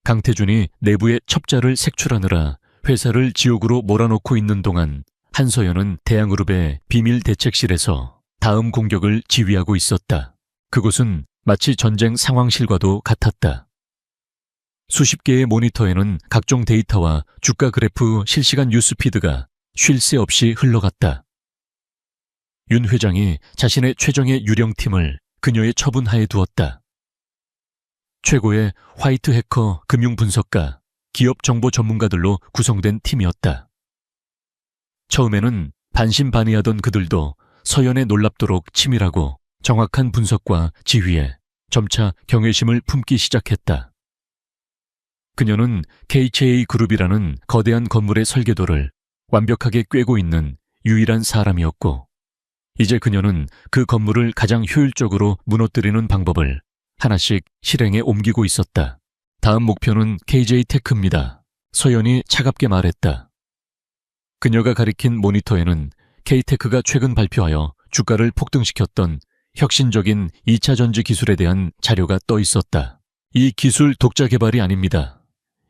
강태준이 내부의 첩자를 색출하느라 회사를 지옥으로 몰아넣고 있는 동안 한서연은 대한그룹의 비밀 대책실에서 다음 공격을 지휘하고 있었다. 그곳은 마치 전쟁 상황실과도 같았다. 수십 개의 모니터에는 각종 데이터와 주가 그래프 실시간 뉴스피드가 쉴 새 없이 흘러갔다. 윤 회장이 자신의 최정예 유령팀을 그녀의 처분하에 두었다. 최고의 화이트 해커 금융 분석가, 기업 정보 전문가들로 구성된 팀이었다. 처음에는 반신반의하던 그들도 서연에 놀랍도록 치밀하고 정확한 분석과 지휘에 점차 경외심을 품기 시작했다. 그녀는 KJ 그룹이라는 거대한 건물의 설계도를 완벽하게 꿰고 있는 유일한 사람이었고, 이제 그녀는 그 건물을 가장 효율적으로 무너뜨리는 방법을 하나씩 실행에 옮기고 있었다. 다음 목표는 KJ테크입니다. 서연이 차갑게 말했다. 그녀가 가리킨 모니터에는 K테크가 최근 발표하여 주가를 폭등시켰던 혁신적인 2차 전지 기술에 대한 자료가 떠 있었다. 이 기술 독자 개발이 아닙니다.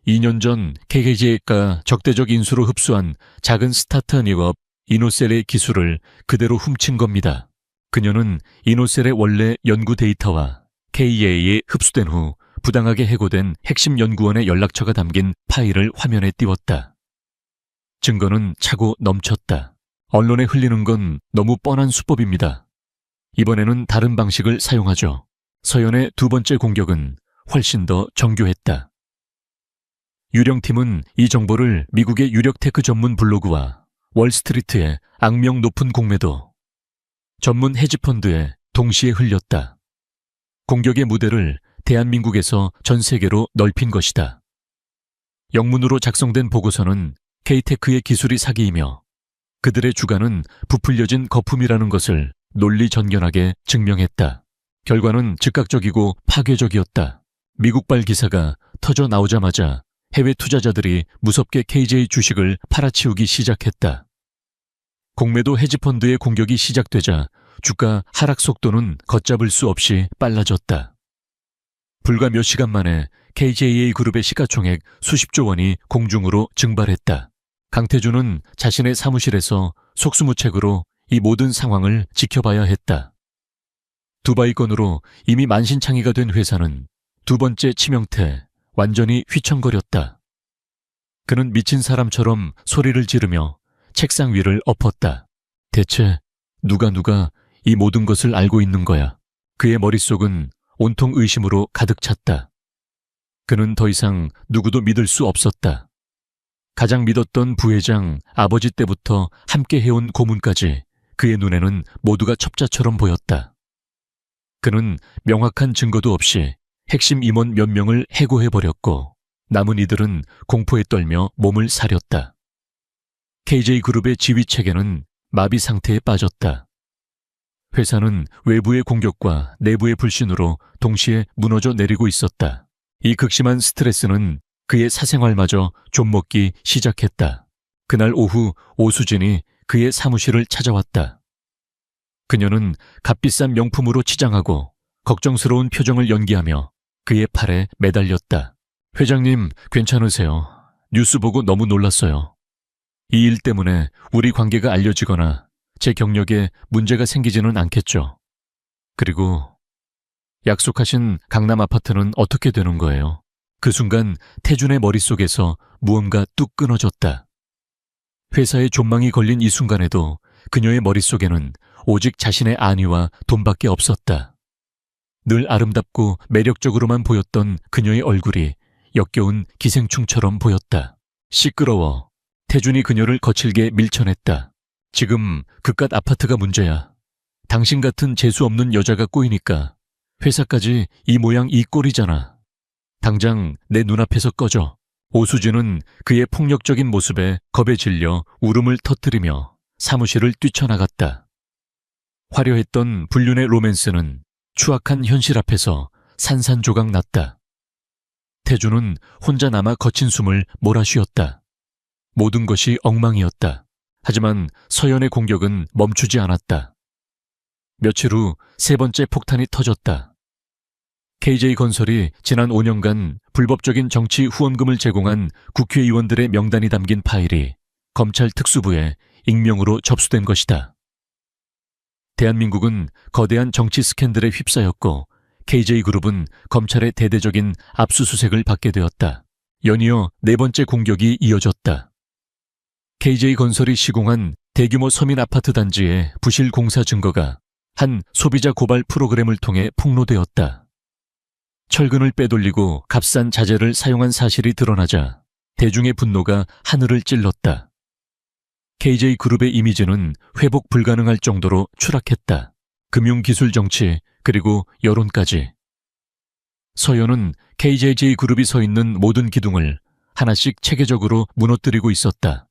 2년 전 KJ가 적대적 인수로 흡수한 작은 스타트업업 이노셀의 기술을 그대로 훔친 겁니다. 그녀는 이노셀의 원래 연구 데이터와 KA에 흡수된 후 부당하게 해고된 핵심 연구원의 연락처가 담긴 파일을 화면에 띄웠다. 증거는 차고 넘쳤다. 언론에 흘리는 건 너무 뻔한 수법입니다. 이번에는 다른 방식을 사용하죠. 서연의 두 번째 공격은 훨씬 더 정교했다. 유령팀은 이 정보를 미국의 유력 테크 전문 블로그와 월스트리트의 악명 높은 공매도, 전문 헤지펀드에 동시에 흘렸다. 공격의 무대를 대한민국에서 전 세계로 넓힌 것이다. 영문으로 작성된 보고서는 K테크의 기술이 사기이며 그들의 주가는 부풀려진 거품이라는 것을 논리전견하게 증명했다. 결과는 즉각적이고 파괴적이었다. 미국발 기사가 터져 나오자마자 해외 투자자들이 무섭게 KJ 주식을 팔아치우기 시작했다. 공매도 헤지펀드의 공격이 시작되자 주가 하락 속도는 걷잡을 수 없이 빨라졌다. 불과 몇 시간 만에 KJA 그룹의 시가총액 수십조 원이 공중으로 증발했다. 강태준은 자신의 사무실에서 속수무책으로 이 모든 상황을 지켜봐야 했다. 두바이 건으로 이미 만신창이가 된 회사는 두 번째 치명태, 완전히 휘청거렸다. 그는 미친 사람처럼 소리를 지르며 책상 위를 엎었다. 대체 누가 이 모든 것을 알고 있는 거야? 그의 머릿속은 온통 의심으로 가득 찼다. 그는 더 이상 누구도 믿을 수 없었다. 가장 믿었던 부회장 아버지 때부터 함께 해온 고문까지 그의 눈에는 모두가 첩자처럼 보였다. 그는 명확한 증거도 없이 핵심 임원 몇 명을 해고해버렸고 남은 이들은 공포에 떨며 몸을 사렸다. KJ그룹의 지휘체계는 마비 상태에 빠졌다. 회사는 외부의 공격과 내부의 불신으로 동시에 무너져 내리고 있었다. 이 극심한 스트레스는 그의 사생활마저 좀먹기 시작했다. 그날 오후 오수진이 그의 사무실을 찾아왔다. 그녀는 값비싼 명품으로 치장하고 걱정스러운 표정을 연기하며 그의 팔에 매달렸다. 회장님, 괜찮으세요? 뉴스 보고 너무 놀랐어요. 이 일 때문에 우리 관계가 알려지거나 제 경력에 문제가 생기지는 않겠죠. 그리고 약속하신 강남 아파트는 어떻게 되는 거예요? 그 순간 태준의 머릿속에서 무언가 뚝 끊어졌다. 회사의 존망이 걸린 이 순간에도 그녀의 머릿속에는 오직 자신의 안위와 돈밖에 없었다. 늘 아름답고 매력적으로만 보였던 그녀의 얼굴이 역겨운 기생충처럼 보였다. 시끄러워. 태준이 그녀를 거칠게 밀쳐냈다. 지금 그깟 아파트가 문제야. 당신 같은 재수 없는 여자가 꼬이니까 회사까지 이 모양 이 꼴이잖아. 당장 내 눈앞에서 꺼져. 오수진은 그의 폭력적인 모습에 겁에 질려 울음을 터뜨리며 사무실을 뛰쳐나갔다. 화려했던 불륜의 로맨스는 추악한 현실 앞에서 산산조각 났다. 태준은 혼자 남아 거친 숨을 몰아쉬었다. 모든 것이 엉망이었다. 하지만 서연의 공격은 멈추지 않았다. 며칠 후 세 번째 폭탄이 터졌다. KJ건설이 지난 5년간 불법적인 정치 후원금을 제공한 국회의원들의 명단이 담긴 파일이 검찰 특수부에 익명으로 접수된 것이다. 대한민국은 거대한 정치 스캔들에 휩싸였고 KJ그룹은 검찰의 대대적인 압수수색을 받게 되었다. 연이어 네 번째 공격이 이어졌다. KJ건설이 시공한 대규모 서민 아파트 단지의 부실 공사 증거가 한 소비자 고발 프로그램을 통해 폭로되었다. 철근을 빼돌리고 값싼 자재를 사용한 사실이 드러나자 대중의 분노가 하늘을 찔렀다. KJ그룹의 이미지는 회복 불가능할 정도로 추락했다. 금융기술 정치 그리고 여론까지. 서연은 KJ그룹이 서 있는 모든 기둥을 하나씩 체계적으로 무너뜨리고 있었다.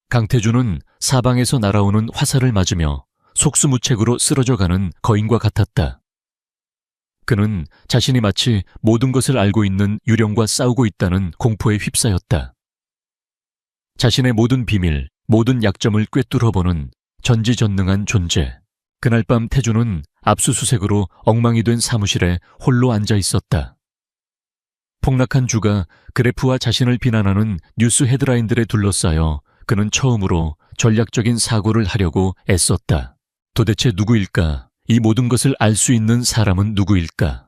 강태준은 사방에서 날아오는 화살을 맞으며 속수무책으로 쓰러져가는 거인과 같았다. 그는 자신이 마치 모든 것을 알고 있는 유령과 싸우고 있다는 공포에 휩싸였다. 자신의 모든 비밀, 모든 약점을 꿰뚫어보는 전지전능한 존재. 그날 밤 태준은 압수수색으로 엉망이 된 사무실에 홀로 앉아 있었다. 폭락한 주가 그래프와 자신을 비난하는 뉴스 헤드라인들에 둘러싸여 그는 처음으로 전략적인 사고를 하려고 애썼다. 도대체 누구일까? 이 모든 것을 알 수 있는 사람은 누구일까?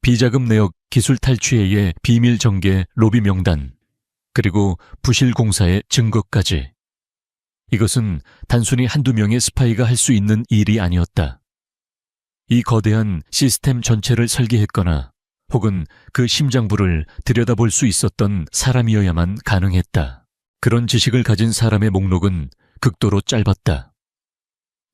비자금 내역 기술 탈취회의 비밀 정계 로비 명단, 그리고 부실 공사의 증거까지. 이것은 단순히 한두 명의 스파이가 할 수 있는 일이 아니었다. 이 거대한 시스템 전체를 설계했거나 혹은 그 심장부를 들여다볼 수 있었던 사람이어야만 가능했다. 그런 지식을 가진 사람의 목록은 극도로 짧았다.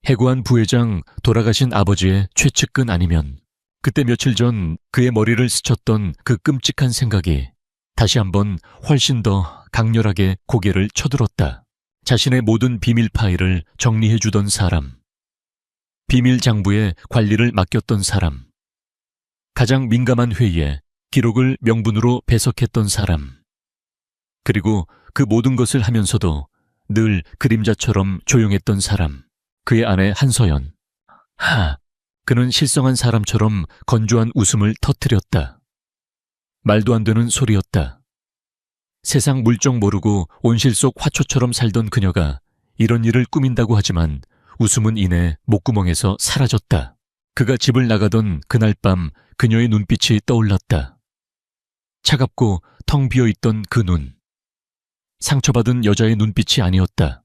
해고한 부회장, 돌아가신 아버지의 최측근 아니면 그때 며칠 전 그의 머리를 스쳤던 그 끔찍한 생각이 다시 한번 훨씬 더 강렬하게 고개를 쳐들었다. 자신의 모든 비밀 파일을 정리해주던 사람, 비밀 장부의 관리를 맡겼던 사람, 가장 민감한 회의에 기록을 명분으로 배석했던 사람, 그리고 그 모든 것을 하면서도 늘 그림자처럼 조용했던 사람, 그의 아내 한서연. 그는 실성한 사람처럼 건조한 웃음을 터뜨렸다. 말도 안 되는 소리였다. 세상 물정 모르고 온실 속 화초처럼 살던 그녀가 이런 일을 꾸민다고 하지만 웃음은 이내 목구멍에서 사라졌다. 그가 집을 나가던 그날 밤 그녀의 눈빛이 떠올랐다. 차갑고 텅 비어있던 그 눈. 상처받은 여자의 눈빛이 아니었다.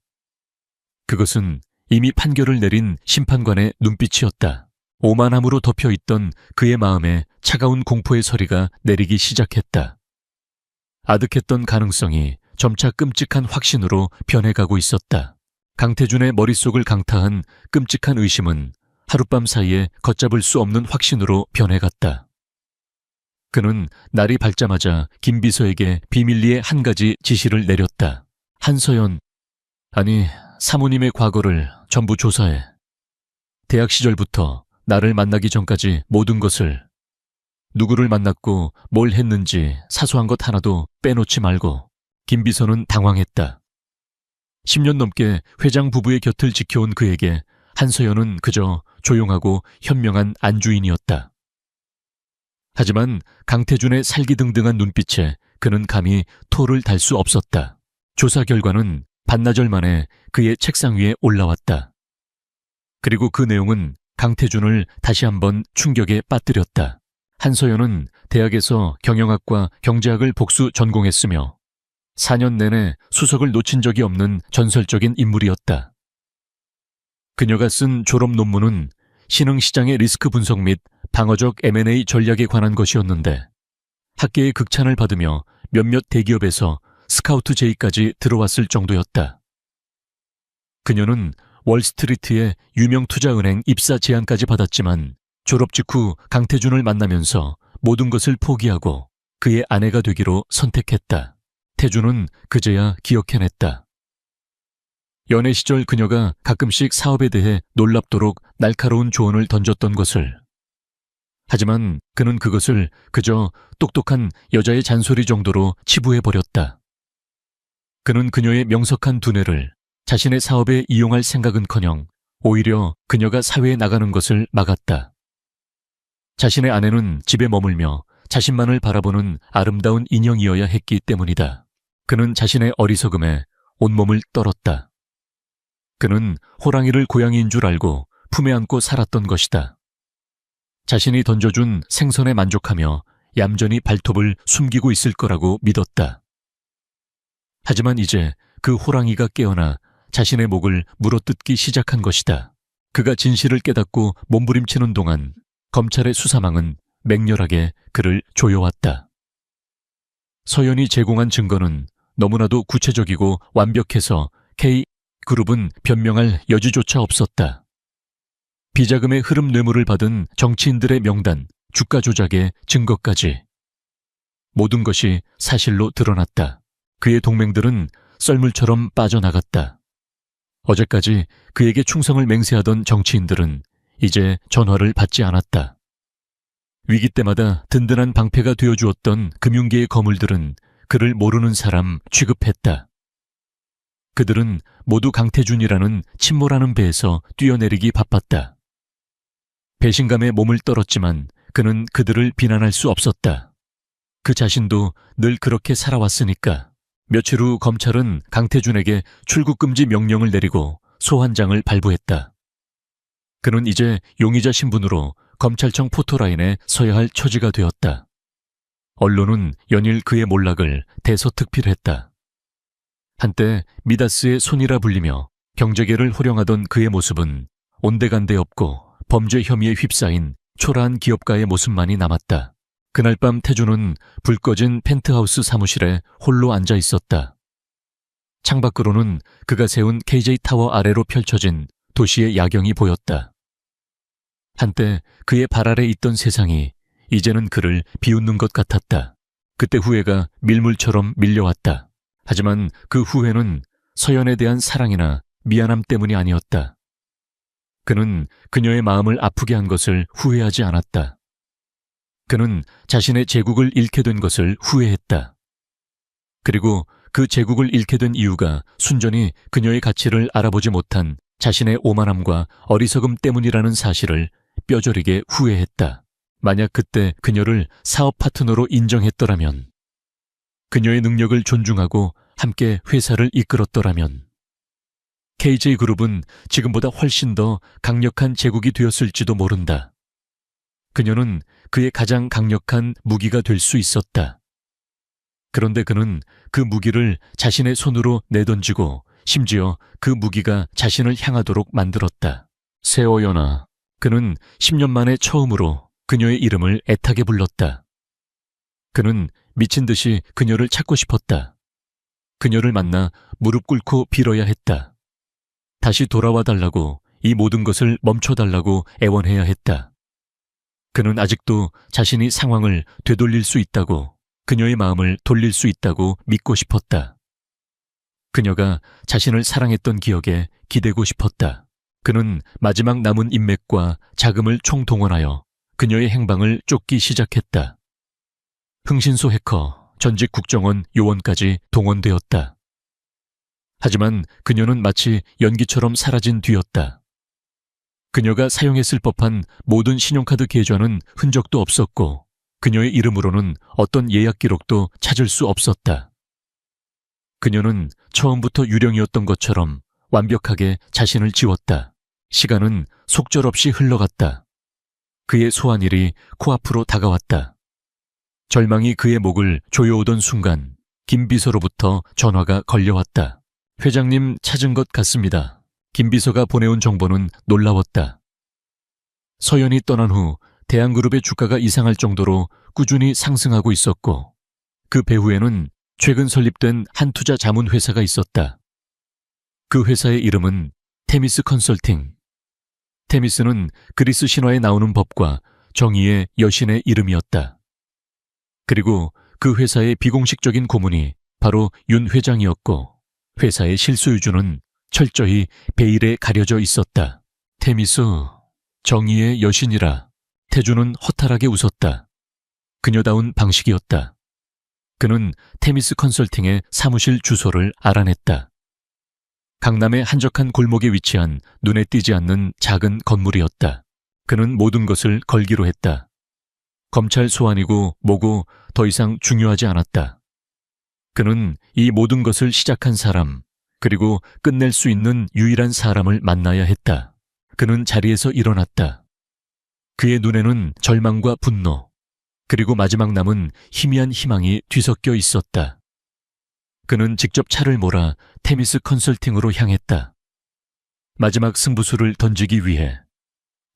그것은 이미 판결을 내린 심판관의 눈빛이었다. 오만함으로 덮여있던 그의 마음에 차가운 공포의 서리가 내리기 시작했다. 아득했던 가능성이 점차 끔찍한 확신으로 변해가고 있었다. 강태준의 머릿속을 강타한 끔찍한 의심은 하룻밤 사이에 걷잡을 수 없는 확신으로 변해갔다. 그는 날이 밝자마자 김 비서에게 비밀리에 한 가지 지시를 내렸다. 한서연, 아니 사모님의 과거를 전부 조사해. 대학 시절부터 나를 만나기 전까지 모든 것을, 누구를 만났고 뭘 했는지 사소한 것 하나도 빼놓지 말고. 김 비서는 당황했다. 10년 넘게 회장 부부의 곁을 지켜온 그에게 한서연은 그저 조용하고 현명한 안주인이었다. 하지만 강태준의 살기등등한 눈빛에 그는 감히 토를 달 수 없었다. 조사 결과는 반나절 만에 그의 책상 위에 올라왔다. 그리고 그 내용은 강태준을 다시 한번 충격에 빠뜨렸다. 한서연은 대학에서 경영학과 경제학을 복수 전공했으며 4년 내내 수석을 놓친 적이 없는 전설적인 인물이었다. 그녀가 쓴 졸업 논문은 신흥시장의 리스크 분석 및 방어적 M&A 전략에 관한 것이었는데 학계의 극찬을 받으며 몇몇 대기업에서 스카우트 제의까지 들어왔을 정도였다. 그녀는 월스트리트의 유명 투자은행 입사 제안까지 받았지만 졸업 직후 강태준을 만나면서 모든 것을 포기하고 그의 아내가 되기로 선택했다. 태준은 그제야 기억해냈다. 연애 시절 그녀가 가끔씩 사업에 대해 놀랍도록 날카로운 조언을 던졌던 것을. 하지만 그는 그것을 그저 똑똑한 여자의 잔소리 정도로 치부해버렸다. 그는 그녀의 명석한 두뇌를 자신의 사업에 이용할 생각은커녕 오히려 그녀가 사회에 나가는 것을 막았다. 자신의 아내는 집에 머물며 자신만을 바라보는 아름다운 인형이어야 했기 때문이다. 그는 자신의 어리석음에 온몸을 떨었다. 그는 호랑이를 고양이인 줄 알고 품에 안고 살았던 것이다. 자신이 던져준 생선에 만족하며 얌전히 발톱을 숨기고 있을 거라고 믿었다. 하지만 이제 그 호랑이가 깨어나 자신의 목을 물어뜯기 시작한 것이다. 그가 진실을 깨닫고 몸부림치는 동안 검찰의 수사망은 맹렬하게 그를 조여왔다. 서연이 제공한 증거는 너무나도 구체적이고 완벽해서 K그룹은 변명할 여지조차 없었다. 비자금의 흐름 뇌물을 받은 정치인들의 명단, 주가 조작의 증거까지. 모든 것이 사실로 드러났다. 그의 동맹들은 썰물처럼 빠져나갔다. 어제까지 그에게 충성을 맹세하던 정치인들은 이제 전화를 받지 않았다. 위기 때마다 든든한 방패가 되어주었던 금융계의 거물들은 그를 모르는 사람 취급했다. 그들은 모두 강태준이라는 침몰하는 배에서 뛰어내리기 바빴다. 배신감에 몸을 떨었지만 그는 그들을 비난할 수 없었다. 그 자신도 늘 그렇게 살아왔으니까. 며칠 후 검찰은 강태준에게 출국금지 명령을 내리고 소환장을 발부했다. 그는 이제 용의자 신분으로 검찰청 포토라인에 서야 할 처지가 되었다. 언론은 연일 그의 몰락을 대서특필했다. 한때 미다스의 손이라 불리며 경제계를 호령하던 그의 모습은 온데간데 없고 범죄 혐의에 휩싸인 초라한 기업가의 모습만이 남았다. 그날 밤 태준은 불 꺼진 펜트하우스 사무실에 홀로 앉아 있었다. 창밖으로는 그가 세운 KJ타워 아래로 펼쳐진 도시의 야경이 보였다. 한때 그의 발 아래 있던 세상이 이제는 그를 비웃는 것 같았다. 그때 후회가 밀물처럼 밀려왔다. 하지만 그 후회는 서연에 대한 사랑이나 미안함 때문이 아니었다. 그는 그녀의 마음을 아프게 한 것을 후회하지 않았다. 그는 자신의 제국을 잃게 된 것을 후회했다. 그리고 그 제국을 잃게 된 이유가 순전히 그녀의 가치를 알아보지 못한 자신의 오만함과 어리석음 때문이라는 사실을 뼈저리게 후회했다. 만약 그때 그녀를 사업 파트너로 인정했더라면. 그녀의 능력을 존중하고 함께 회사를 이끌었더라면 KJ그룹은 지금보다 훨씬 더 강력한 제국이 되었을지도 모른다. 그녀는 그의 가장 강력한 무기가 될 수 있었다. 그런데 그는 그 무기를 자신의 손으로 내던지고 심지어 그 무기가 자신을 향하도록 만들었다. 세어연아. 그는 10년 만에 처음으로 그녀의 이름을 애타게 불렀다. 그는 미친 듯이 그녀를 찾고 싶었다. 그녀를 만나 무릎 꿇고 빌어야 했다. 다시 돌아와 달라고, 이 모든 것을 멈춰달라고 애원해야 했다. 그는 아직도 자신이 상황을 되돌릴 수 있다고, 그녀의 마음을 돌릴 수 있다고 믿고 싶었다. 그녀가 자신을 사랑했던 기억에 기대고 싶었다. 그는 마지막 남은 인맥과 자금을 총동원하여 그녀의 행방을 쫓기 시작했다. 흥신소 해커, 전직 국정원 요원까지 동원되었다. 하지만 그녀는 마치 연기처럼 사라진 뒤였다. 그녀가 사용했을 법한 모든 신용카드 계좌는 흔적도 없었고 그녀의 이름으로는 어떤 예약 기록도 찾을 수 없었다. 그녀는 처음부터 유령이었던 것처럼 완벽하게 자신을 지웠다. 시간은 속절없이 흘러갔다. 그의 소환일이 코앞으로 다가왔다. 절망이 그의 목을 조여오던 순간 김 비서로부터 전화가 걸려왔다. 회장님 찾은 것 같습니다. 김 비서가 보내온 정보는 놀라웠다. 서연이 떠난 후 대한그룹의 주가가 이상할 정도로 꾸준히 상승하고 있었고 그 배후에는 최근 설립된 한 투자 자문 회사가 있었다. 그 회사의 이름은 테미스 컨설팅. 테미스는 그리스 신화에 나오는 법과 정의의 여신의 이름이었다. 그리고 그 회사의 비공식적인 고문이 바로 윤 회장이었고 회사의 실소유주는 철저히 베일에 가려져 있었다. 테미스, 정의의 여신이라. 태주는 허탈하게 웃었다. 그녀다운 방식이었다. 그는 테미스 컨설팅의 사무실 주소를 알아냈다. 강남의 한적한 골목에 위치한 눈에 띄지 않는 작은 건물이었다. 그는 모든 것을 걸기로 했다. 검찰 소환이고 뭐고 더 이상 중요하지 않았다. 그는 이 모든 것을 시작한 사람, 그리고 끝낼 수 있는 유일한 사람을 만나야 했다. 그는 자리에서 일어났다. 그의 눈에는 절망과 분노, 그리고 마지막 남은 희미한 희망이 뒤섞여 있었다. 그는 직접 차를 몰아 테미스 컨설팅으로 향했다. 마지막 승부수를 던지기 위해,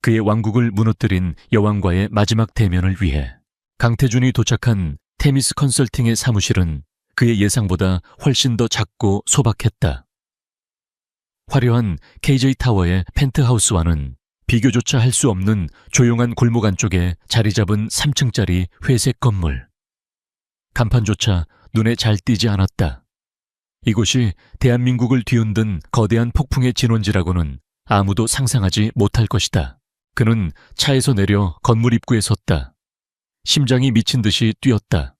그의 왕국을 무너뜨린 여왕과의 마지막 대면을 위해. 강태준이 도착한 테미스 컨설팅의 사무실은 그의 예상보다 훨씬 더 작고 소박했다. 화려한 KJ타워의 펜트하우스와는 비교조차 할 수 없는 조용한 골목 안쪽에 자리 잡은 3층짜리 회색 건물. 간판조차 눈에 잘 띄지 않았다. 이곳이 대한민국을 뒤흔든 거대한 폭풍의 진원지라고는 아무도 상상하지 못할 것이다. 그는 차에서 내려 건물 입구에 섰다. 심장이 미친 듯이 뛰었다.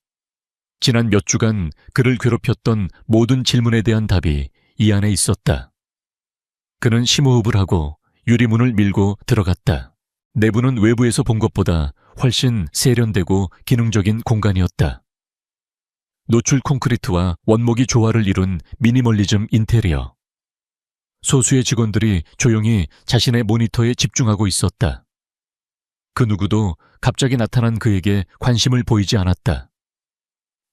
지난 몇 주간 그를 괴롭혔던 모든 질문에 대한 답이 이 안에 있었다. 그는 심호흡을 하고 유리문을 밀고 들어갔다. 내부는 외부에서 본 것보다 훨씬 세련되고 기능적인 공간이었다. 노출 콘크리트와 원목이 조화를 이룬 미니멀리즘 인테리어. 소수의 직원들이 조용히 자신의 모니터에 집중하고 있었다. 그 누구도 갑자기 나타난 그에게 관심을 보이지 않았다.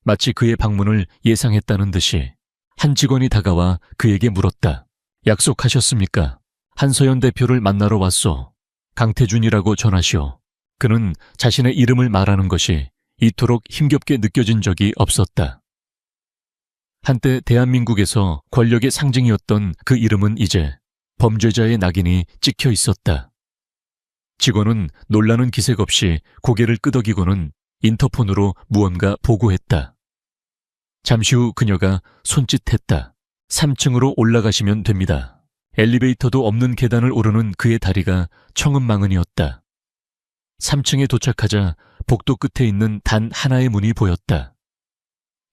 마치 그의 방문을 예상했다는 듯이 한 직원이 다가와 그에게 물었다. 약속하셨습니까? 한서연 대표를 만나러 왔소. 강태준이라고 전하시오. 그는 자신의 이름을 말하는 것이 이토록 힘겹게 느껴진 적이 없었다. 한때 대한민국에서 권력의 상징이었던 그 이름은 이제 범죄자의 낙인이 찍혀 있었다. 직원은 놀라는 기색 없이 고개를 끄덕이고는 인터폰으로 무언가 보고했다. 잠시 후 그녀가 손짓했다. 3층으로 올라가시면 됩니다. 엘리베이터도 없는 계단을 오르는 그의 다리가 청은망은이었다. 3층에 도착하자 복도 끝에 있는 단 하나의 문이 보였다.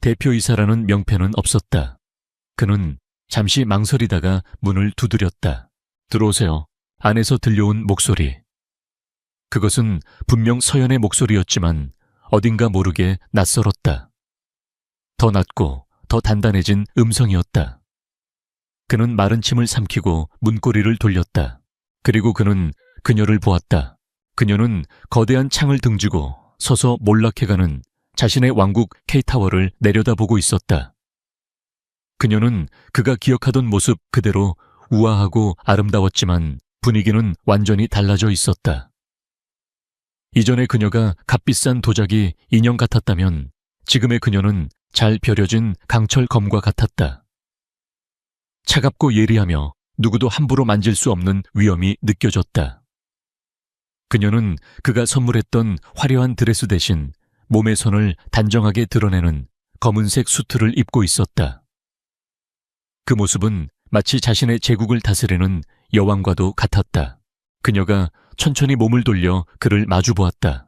대표이사라는 명패는 없었다. 그는 잠시 망설이다가 문을 두드렸다. 들어오세요. 안에서 들려온 목소리. 그것은 분명 서연의 목소리였지만 어딘가 모르게 낯설었다. 더 낮고 더 단단해진 음성이었다. 그는 마른 침을 삼키고 문고리를 돌렸다. 그리고 그는 그녀를 보았다. 그녀는 거대한 창을 등지고 서서 몰락해가는 자신의 왕국 K타워를 내려다보고 있었다. 그녀는 그가 기억하던 모습 그대로 우아하고 아름다웠지만 분위기는 완전히 달라져 있었다. 이전에 그녀가 값비싼 도자기 인형 같았다면 지금의 그녀는 잘 벼려진 강철 검과 같았다. 차갑고 예리하며 누구도 함부로 만질 수 없는 위엄이 느껴졌다. 그녀는 그가 선물했던 화려한 드레스 대신 몸의 선을 단정하게 드러내는 검은색 수트를 입고 있었다. 그 모습은 마치 자신의 제국을 다스리는 여왕과도 같았다. 그녀가 천천히 몸을 돌려 그를 마주 보았다.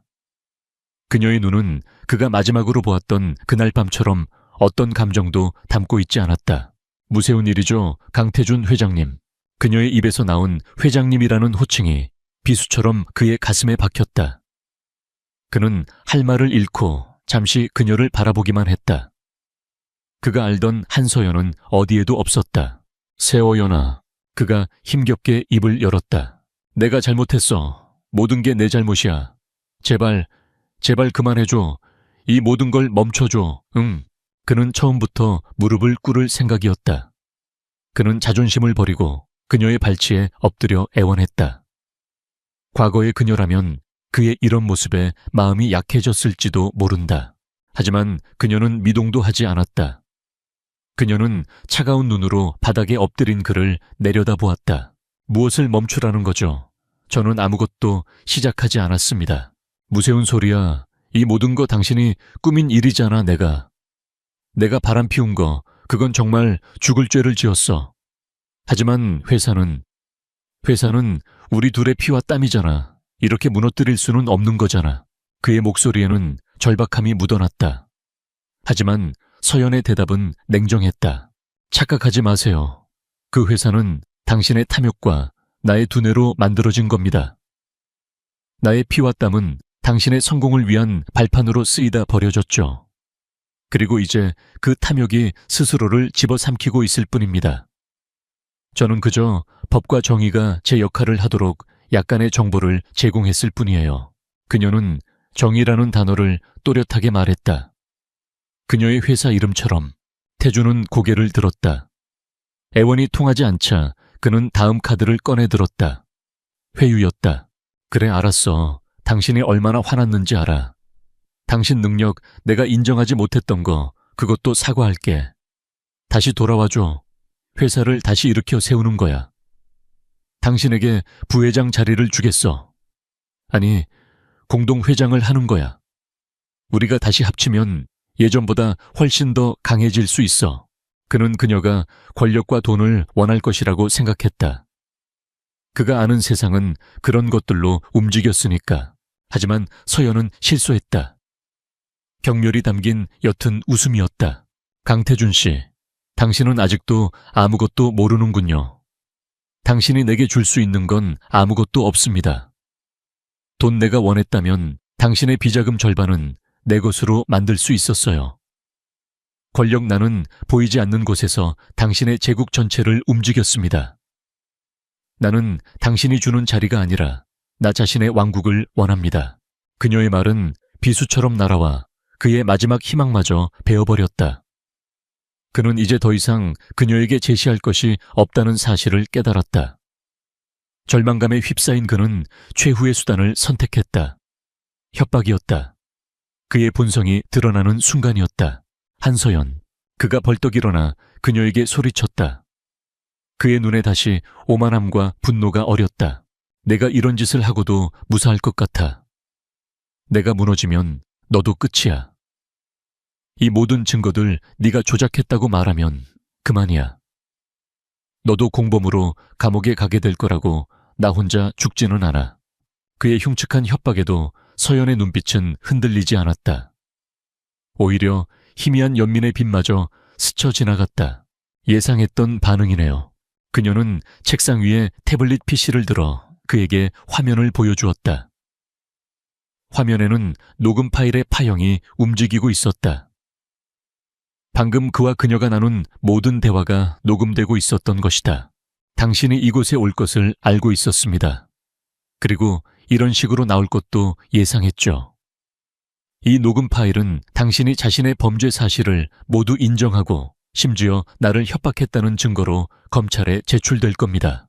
그녀의 눈은 그가 마지막으로 보았던 그날 밤처럼 어떤 감정도 담고 있지 않았다. 무세운 일이죠, 강태준 회장님. 그녀의 입에서 나온 회장님이라는 호칭이 비수처럼 그의 가슴에 박혔다. 그는 할 말을 잃고 잠시 그녀를 바라보기만 했다. 그가 알던 한서연은 어디에도 없었다. 세어연아, 그가 힘겹게 입을 열었다. 내가 잘못했어. 모든 게 내 잘못이야. 제발 그만해줘. 이 모든 걸 멈춰줘. 응. 그는 처음부터 무릎을 꿇을 생각이었다. 그는 자존심을 버리고 그녀의 발치에 엎드려 애원했다. 과거의 그녀라면 그의 이런 모습에 마음이 약해졌을지도 모른다. 하지만 그녀는 미동도 하지 않았다. 그녀는 차가운 눈으로 바닥에 엎드린 그를 내려다보았다. 무엇을 멈추라는 거죠? 저는 아무것도 시작하지 않았습니다. 무세운 소리야. 이 모든 거 당신이 꾸민 일이잖아. 내가 바람 피운 거, 그건 정말 죽을 죄를 지었어. 하지만 회사는 우리 둘의 피와 땀이잖아. 이렇게 무너뜨릴 수는 없는 거잖아. 그의 목소리에는 절박함이 묻어났다. 하지만 서연의 대답은 냉정했다. 착각하지 마세요. 그 회사는 당신의 탐욕과 나의 두뇌로 만들어진 겁니다. 나의 피와 땀은 당신의 성공을 위한 발판으로 쓰이다 버려졌죠. 그리고 이제 그 탐욕이 스스로를 집어삼키고 있을 뿐입니다. 저는 그저 법과 정의가 제 역할을 하도록 약간의 정보를 제공했을 뿐이에요. 그녀는 정의라는 단어를 또렷하게 말했다. 그녀의 회사 이름처럼. 태주는 고개를 들었다. 애원이 통하지 않자 그는 다음 카드를 꺼내 들었다. 회유였다. 그래, 알았어. 당신이 얼마나 화났는지 알아. 당신 능력 내가 인정하지 못했던 거, 그것도 사과할게. 다시 돌아와줘. 회사를 다시 일으켜 세우는 거야. 당신에게 부회장 자리를 주겠어. 아니, 공동회장을 하는 거야. 우리가 다시 합치면 예전보다 훨씬 더 강해질 수 있어. 그는 그녀가 권력과 돈을 원할 것이라고 생각했다. 그가 아는 세상은 그런 것들로 움직였으니까. 하지만 서연은 실수했다. 경멸이 담긴 옅은 웃음이었다. 강태준 씨, 당신은 아직도 아무것도 모르는군요. 당신이 내게 줄 수 있는 건 아무것도 없습니다. 돈 내가 원했다면 당신의 비자금 절반은 내 것으로 만들 수 있었어요. 권력 나는 보이지 않는 곳에서 당신의 제국 전체를 움직였습니다. 나는 당신이 주는 자리가 아니라 나 자신의 왕국을 원합니다. 그녀의 말은 비수처럼 날아와 그의 마지막 희망마저 베어버렸다. 그는 이제 더 이상 그녀에게 제시할 것이 없다는 사실을 깨달았다. 절망감에 휩싸인 그는 최후의 수단을 선택했다. 협박이었다. 그의 본성이 드러나는 순간이었다. 한서연, 그가 벌떡 일어나 그녀에게 소리쳤다. 그의 눈에 다시 오만함과 분노가 어렸다. 내가 이런 짓을 하고도 무사할 것 같아. 내가 무너지면 너도 끝이야. 이 모든 증거들 네가 조작했다고 말하면 그만이야. 너도 공범으로 감옥에 가게 될 거라고 나 혼자 죽지는 않아. 그의 흉측한 협박에도 서연의 눈빛은 흔들리지 않았다. 오히려 희미한 연민의 빛마저 스쳐 지나갔다. 예상했던 반응이네요. 그녀는 책상 위에 태블릿 PC를 들어 그에게 화면을 보여주었다. 화면에는 녹음 파일의 파형이 움직이고 있었다. 방금 그와 그녀가 나눈 모든 대화가 녹음되고 있었던 것이다. 당신이 이곳에 올 것을 알고 있었습니다. 그리고 이런 식으로 나올 것도 예상했죠. 이 녹음 파일은 당신이 자신의 범죄 사실을 모두 인정하고 심지어 나를 협박했다는 증거로 검찰에 제출될 겁니다.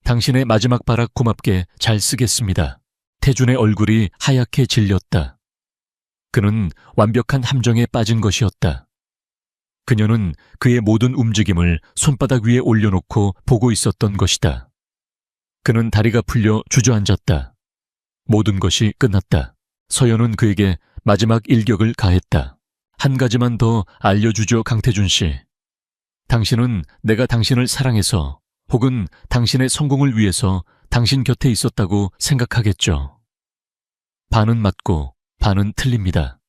당신의 마지막 발악 고맙게 잘 쓰겠습니다. 태준의 얼굴이 하얗게 질렸다. 그는 완벽한 함정에 빠진 것이었다. 그녀는 그의 모든 움직임을 손바닥 위에 올려놓고 보고 있었던 것이다. 그는 다리가 풀려 주저앉았다. 모든 것이 끝났다. 서연은 그에게 마지막 일격을 가했다. 한 가지만 더 알려주죠, 강태준 씨. 당신은 내가 당신을 사랑해서 혹은 당신의 성공을 위해서 당신 곁에 있었다고 생각하겠죠. 반은 맞고 반은 틀립니다.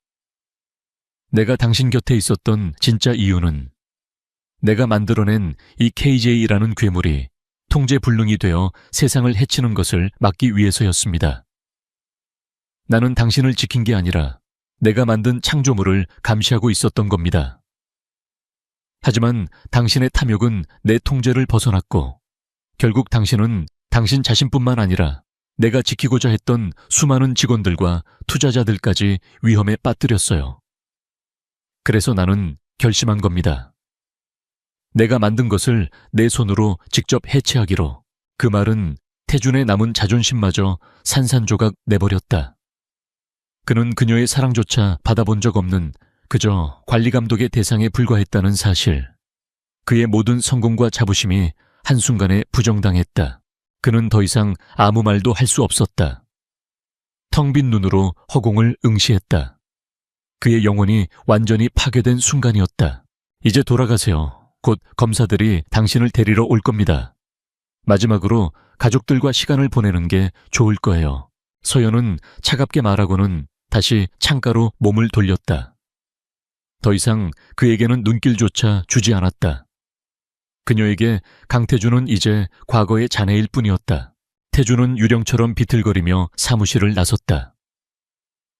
내가 당신 곁에 있었던 진짜 이유는 내가 만들어낸 이 KJ라는 괴물이 통제불능이 되어 세상을 해치는 것을 막기 위해서였습니다. 나는 당신을 지킨 게 아니라 내가 만든 창조물을 감시하고 있었던 겁니다. 하지만 당신의 탐욕은 내 통제를 벗어났고 결국 당신은 당신 자신뿐만 아니라 내가 지키고자 했던 수많은 직원들과 투자자들까지 위험에 빠뜨렸어요. 그래서 나는 결심한 겁니다. 내가 만든 것을 내 손으로 직접 해체하기로. 그 말은 태준의 남은 자존심마저 산산조각 내버렸다. 그는 그녀의 사랑조차 받아본 적 없는 그저 관리감독의 대상에 불과했다는 사실. 그의 모든 성공과 자부심이 한순간에 부정당했다. 그는 더 이상 아무 말도 할 수 없었다. 텅 빈 눈으로 허공을 응시했다. 그의 영혼이 완전히 파괴된 순간이었다. 이제 돌아가세요. 곧 검사들이 당신을 데리러 올 겁니다. 마지막으로 가족들과 시간을 보내는 게 좋을 거예요. 서연은 차갑게 말하고는 다시 창가로 몸을 돌렸다. 더 이상 그에게는 눈길조차 주지 않았다. 그녀에게 강태준은 이제 과거의 자네일 뿐이었다. 태준은 유령처럼 비틀거리며 사무실을 나섰다.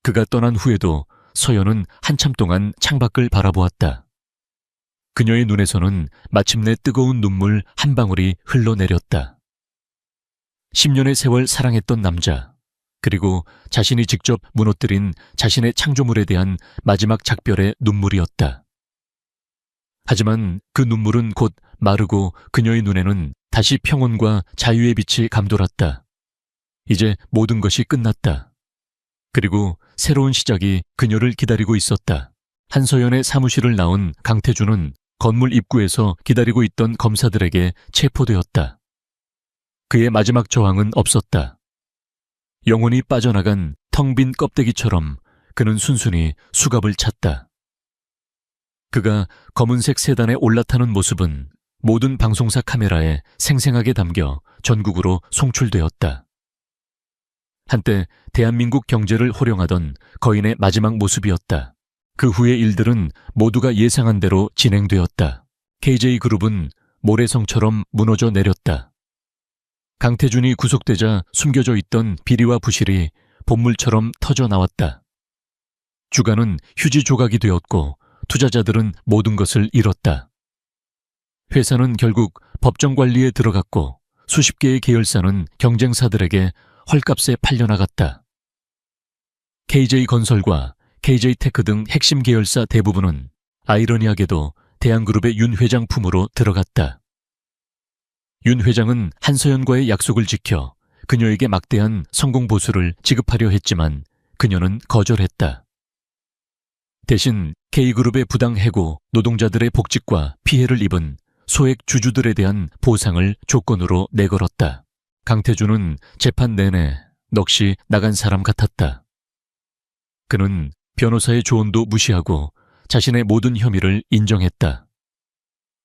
그가 떠난 후에도 서연은 한참 동안 창밖을 바라보았다. 그녀의 눈에서는 마침내 뜨거운 눈물 한 방울이 흘러내렸다. 10년의 세월 사랑했던 남자, 그리고 자신이 직접 무너뜨린 자신의 창조물에 대한 마지막 작별의 눈물이었다. 하지만 그 눈물은 곧 마르고 그녀의 눈에는 다시 평온과 자유의 빛이 감돌았다. 이제 모든 것이 끝났다. 그리고 새로운 시작이 그녀를 기다리고 있었다. 한서연의 사무실을 나온 강태준은 건물 입구에서 기다리고 있던 검사들에게 체포되었다. 그의 마지막 저항은 없었다. 영혼이 빠져나간 텅 빈 껍데기처럼 그는 순순히 수갑을 찼다. 그가 검은색 세단에 올라타는 모습은 모든 방송사 카메라에 생생하게 담겨 전국으로 송출되었다. 한때 대한민국 경제를 호령하던 거인의 마지막 모습이었다. 그 후의 일들은 모두가 예상한 대로 진행되었다. KJ그룹은 모래성처럼 무너져 내렸다. 강태준이 구속되자 숨겨져 있던 비리와 부실이 본물처럼 터져 나왔다. 주가는 휴지 조각이 되었고 투자자들은 모든 것을 잃었다. 회사는 결국 법정 관리에 들어갔고 수십 개의 계열사는 경쟁사들에게 헐값에 팔려나갔다. KJ건설과 KJ테크 등 핵심 계열사 대부분은 아이러니하게도 대한그룹의 윤 회장 품으로 들어갔다. 윤 회장은 한서연과의 약속을 지켜 그녀에게 막대한 성공 보수를 지급하려 했지만 그녀는 거절했다. 대신 K그룹의 부당 해고, 노동자들의 복직과 피해를 입은 소액 주주들에 대한 보상을 조건으로 내걸었다. 강태준은 재판 내내 넋이 나간 사람 같았다. 그는 변호사의 조언도 무시하고 자신의 모든 혐의를 인정했다.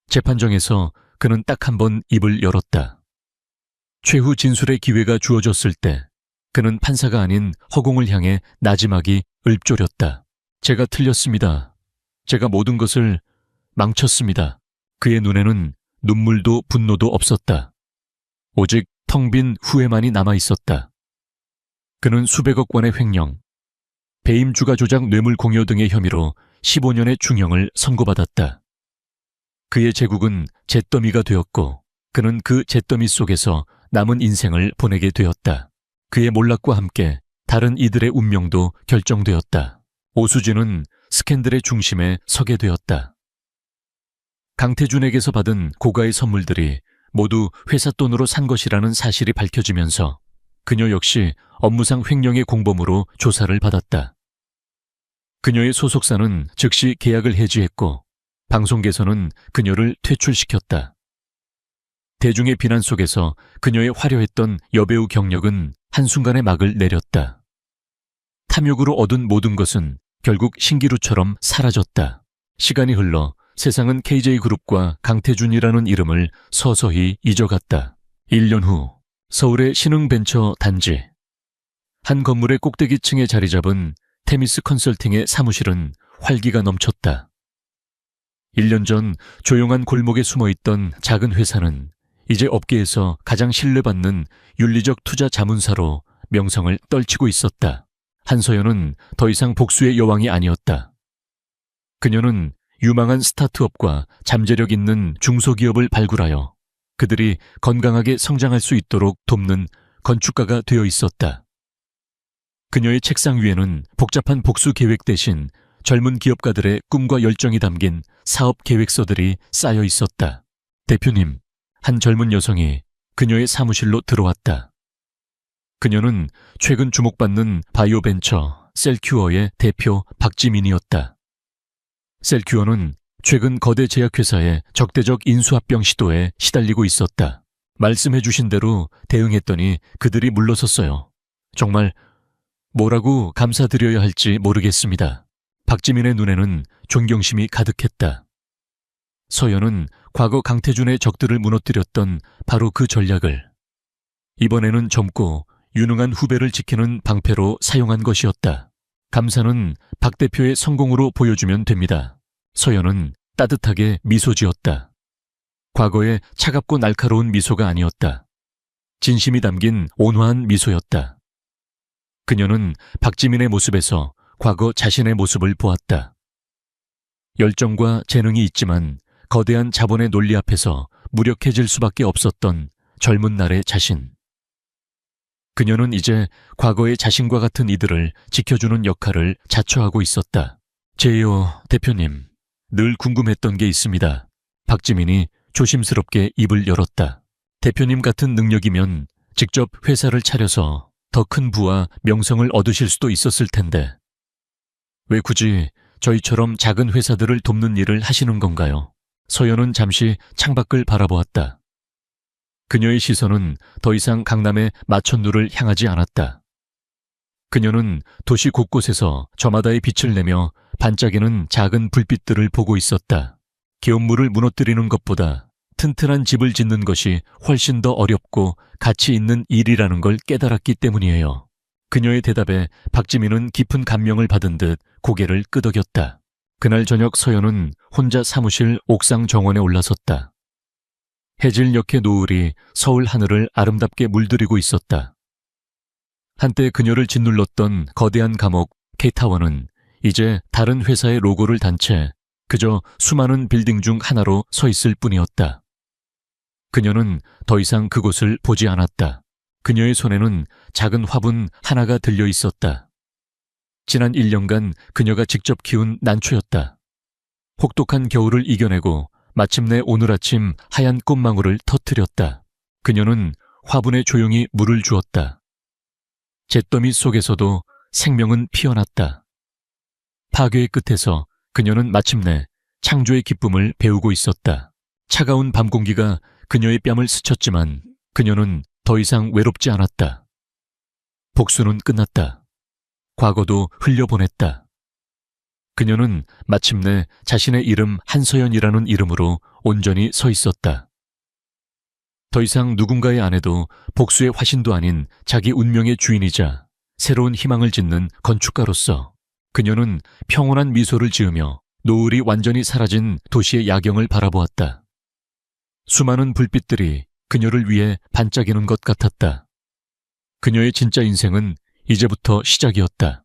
재판정에서 그는 딱 한 번 입을 열었다. 최후 진술의 기회가 주어졌을 때 그는 판사가 아닌 허공을 향해 나지막이 읊조렸다. 제가 틀렸습니다. 제가 모든 것을 망쳤습니다. 그의 눈에는 눈물도 분노도 없었다. 오직 텅 빈 후회만이 남아 있었다. 그는 수백억 원의 횡령, 배임 주가 조작 뇌물 공여 등의 혐의로 15년의 중형을 선고받았다. 그의 제국은 잿더미가 되었고 그는 그 잿더미 속에서 남은 인생을 보내게 되었다. 그의 몰락과 함께 다른 이들의 운명도 결정되었다. 오수진은 스캔들의 중심에 서게 되었다. 강태준에게서 받은 고가의 선물들이 모두 회사 돈으로 산 것이라는 사실이 밝혀지면서 그녀 역시 업무상 횡령의 공범으로 조사를 받았다. 그녀의 소속사는 즉시 계약을 해지했고 방송계에서는 그녀를 퇴출시켰다. 대중의 비난 속에서 그녀의 화려했던 여배우 경력은 한순간에 막을 내렸다. 탐욕으로 얻은 모든 것은 결국 신기루처럼 사라졌다. 시간이 흘러 세상은 KJ그룹과 강태준이라는 이름을 서서히 잊어갔다. 1년 후 서울의 신흥벤처 단지. 한 건물의 꼭대기층에 자리 잡은 테미스 컨설팅의 사무실은 활기가 넘쳤다. 1년 전 조용한 골목에 숨어있던 작은 회사는 이제 업계에서 가장 신뢰받는 윤리적 투자 자문사로 명성을 떨치고 있었다. 한서연은 더 이상 복수의 여왕이 아니었다. 그녀는 유망한 스타트업과 잠재력 있는 중소기업을 발굴하여 그들이 건강하게 성장할 수 있도록 돕는 건축가가 되어 있었다. 그녀의 책상 위에는 복잡한 복수 계획 대신 젊은 기업가들의 꿈과 열정이 담긴 사업 계획서들이 쌓여 있었다. 대표님, 한 젊은 여성이 그녀의 사무실로 들어왔다. 그녀는 최근 주목받는 바이오 벤처 셀큐어의 대표 박지민이었다. 셀큐어는 최근 거대 제약회사의 적대적 인수합병 시도에 시달리고 있었다. 말씀해 주신 대로 대응했더니 그들이 물러섰어요. 정말 뭐라고 감사드려야 할지 모르겠습니다. 박지민의 눈에는 존경심이 가득했다. 서연은 과거 강태준의 적들을 무너뜨렸던 바로 그 전략을 이번에는 젊고 유능한 후배를 지키는 방패로 사용한 것이었다. 감사는 박 대표의 성공으로 보여주면 됩니다. 서연은 따뜻하게 미소 지었다. 과거의 차갑고 날카로운 미소가 아니었다. 진심이 담긴 온화한 미소였다. 그녀는 박지민의 모습에서 과거 자신의 모습을 보았다. 열정과 재능이 있지만 거대한 자본의 논리 앞에서 무력해질 수밖에 없었던 젊은 날의 자신. 그녀는 이제 과거의 자신과 같은 이들을 지켜주는 역할을 자처하고 있었다. 제이오 대표님, 늘 궁금했던 게 있습니다. 박지민이 조심스럽게 입을 열었다. 대표님 같은 능력이면 직접 회사를 차려서 더 큰 부와 명성을 얻으실 수도 있었을 텐데 왜 굳이 저희처럼 작은 회사들을 돕는 일을 하시는 건가요? 서연은 잠시 창밖을 바라보았다. 그녀의 시선은 더 이상 강남의 마천루를 향하지 않았다. 그녀는 도시 곳곳에서 저마다의 빛을 내며 반짝이는 작은 불빛들을 보고 있었다. 기업물을 무너뜨리는 것보다 튼튼한 집을 짓는 것이 훨씬 더 어렵고 가치 있는 일이라는 걸 깨달았기 때문이에요. 그녀의 대답에 박지민은 깊은 감명을 받은 듯 고개를 끄덕였다. 그날 저녁 서연은 혼자 사무실 옥상 정원에 올라섰다. 해질녘의 노을이 서울 하늘을 아름답게 물들이고 있었다. 한때 그녀를 짓눌렀던 거대한 감옥 K타워는 이제 다른 회사의 로고를 단 채 그저 수많은 빌딩 중 하나로 서 있을 뿐이었다. 그녀는 더 이상 그곳을 보지 않았다. 그녀의 손에는 작은 화분 하나가 들려 있었다. 지난 1년간 그녀가 직접 키운 난초였다. 혹독한 겨울을 이겨내고 마침내 오늘 아침 하얀 꽃망울을 터뜨렸다. 그녀는 화분에 조용히 물을 주었다. 잿더미 속에서도 생명은 피어났다. 파괴의 끝에서 그녀는 마침내 창조의 기쁨을 배우고 있었다. 차가운 밤 공기가 그녀의 뺨을 스쳤지만 그녀는 더 이상 외롭지 않았다. 복수는 끝났다. 과거도 흘려보냈다. 그녀는 마침내 자신의 이름 한서연이라는 이름으로 온전히 서 있었다. 더 이상 누군가의 아내도 복수의 화신도 아닌 자기 운명의 주인이자 새로운 희망을 짓는 건축가로서 그녀는 평온한 미소를 지으며 노을이 완전히 사라진 도시의 야경을 바라보았다. 수많은 불빛들이 그녀를 위해 반짝이는 것 같았다. 그녀의 진짜 인생은 이제부터 시작이었다.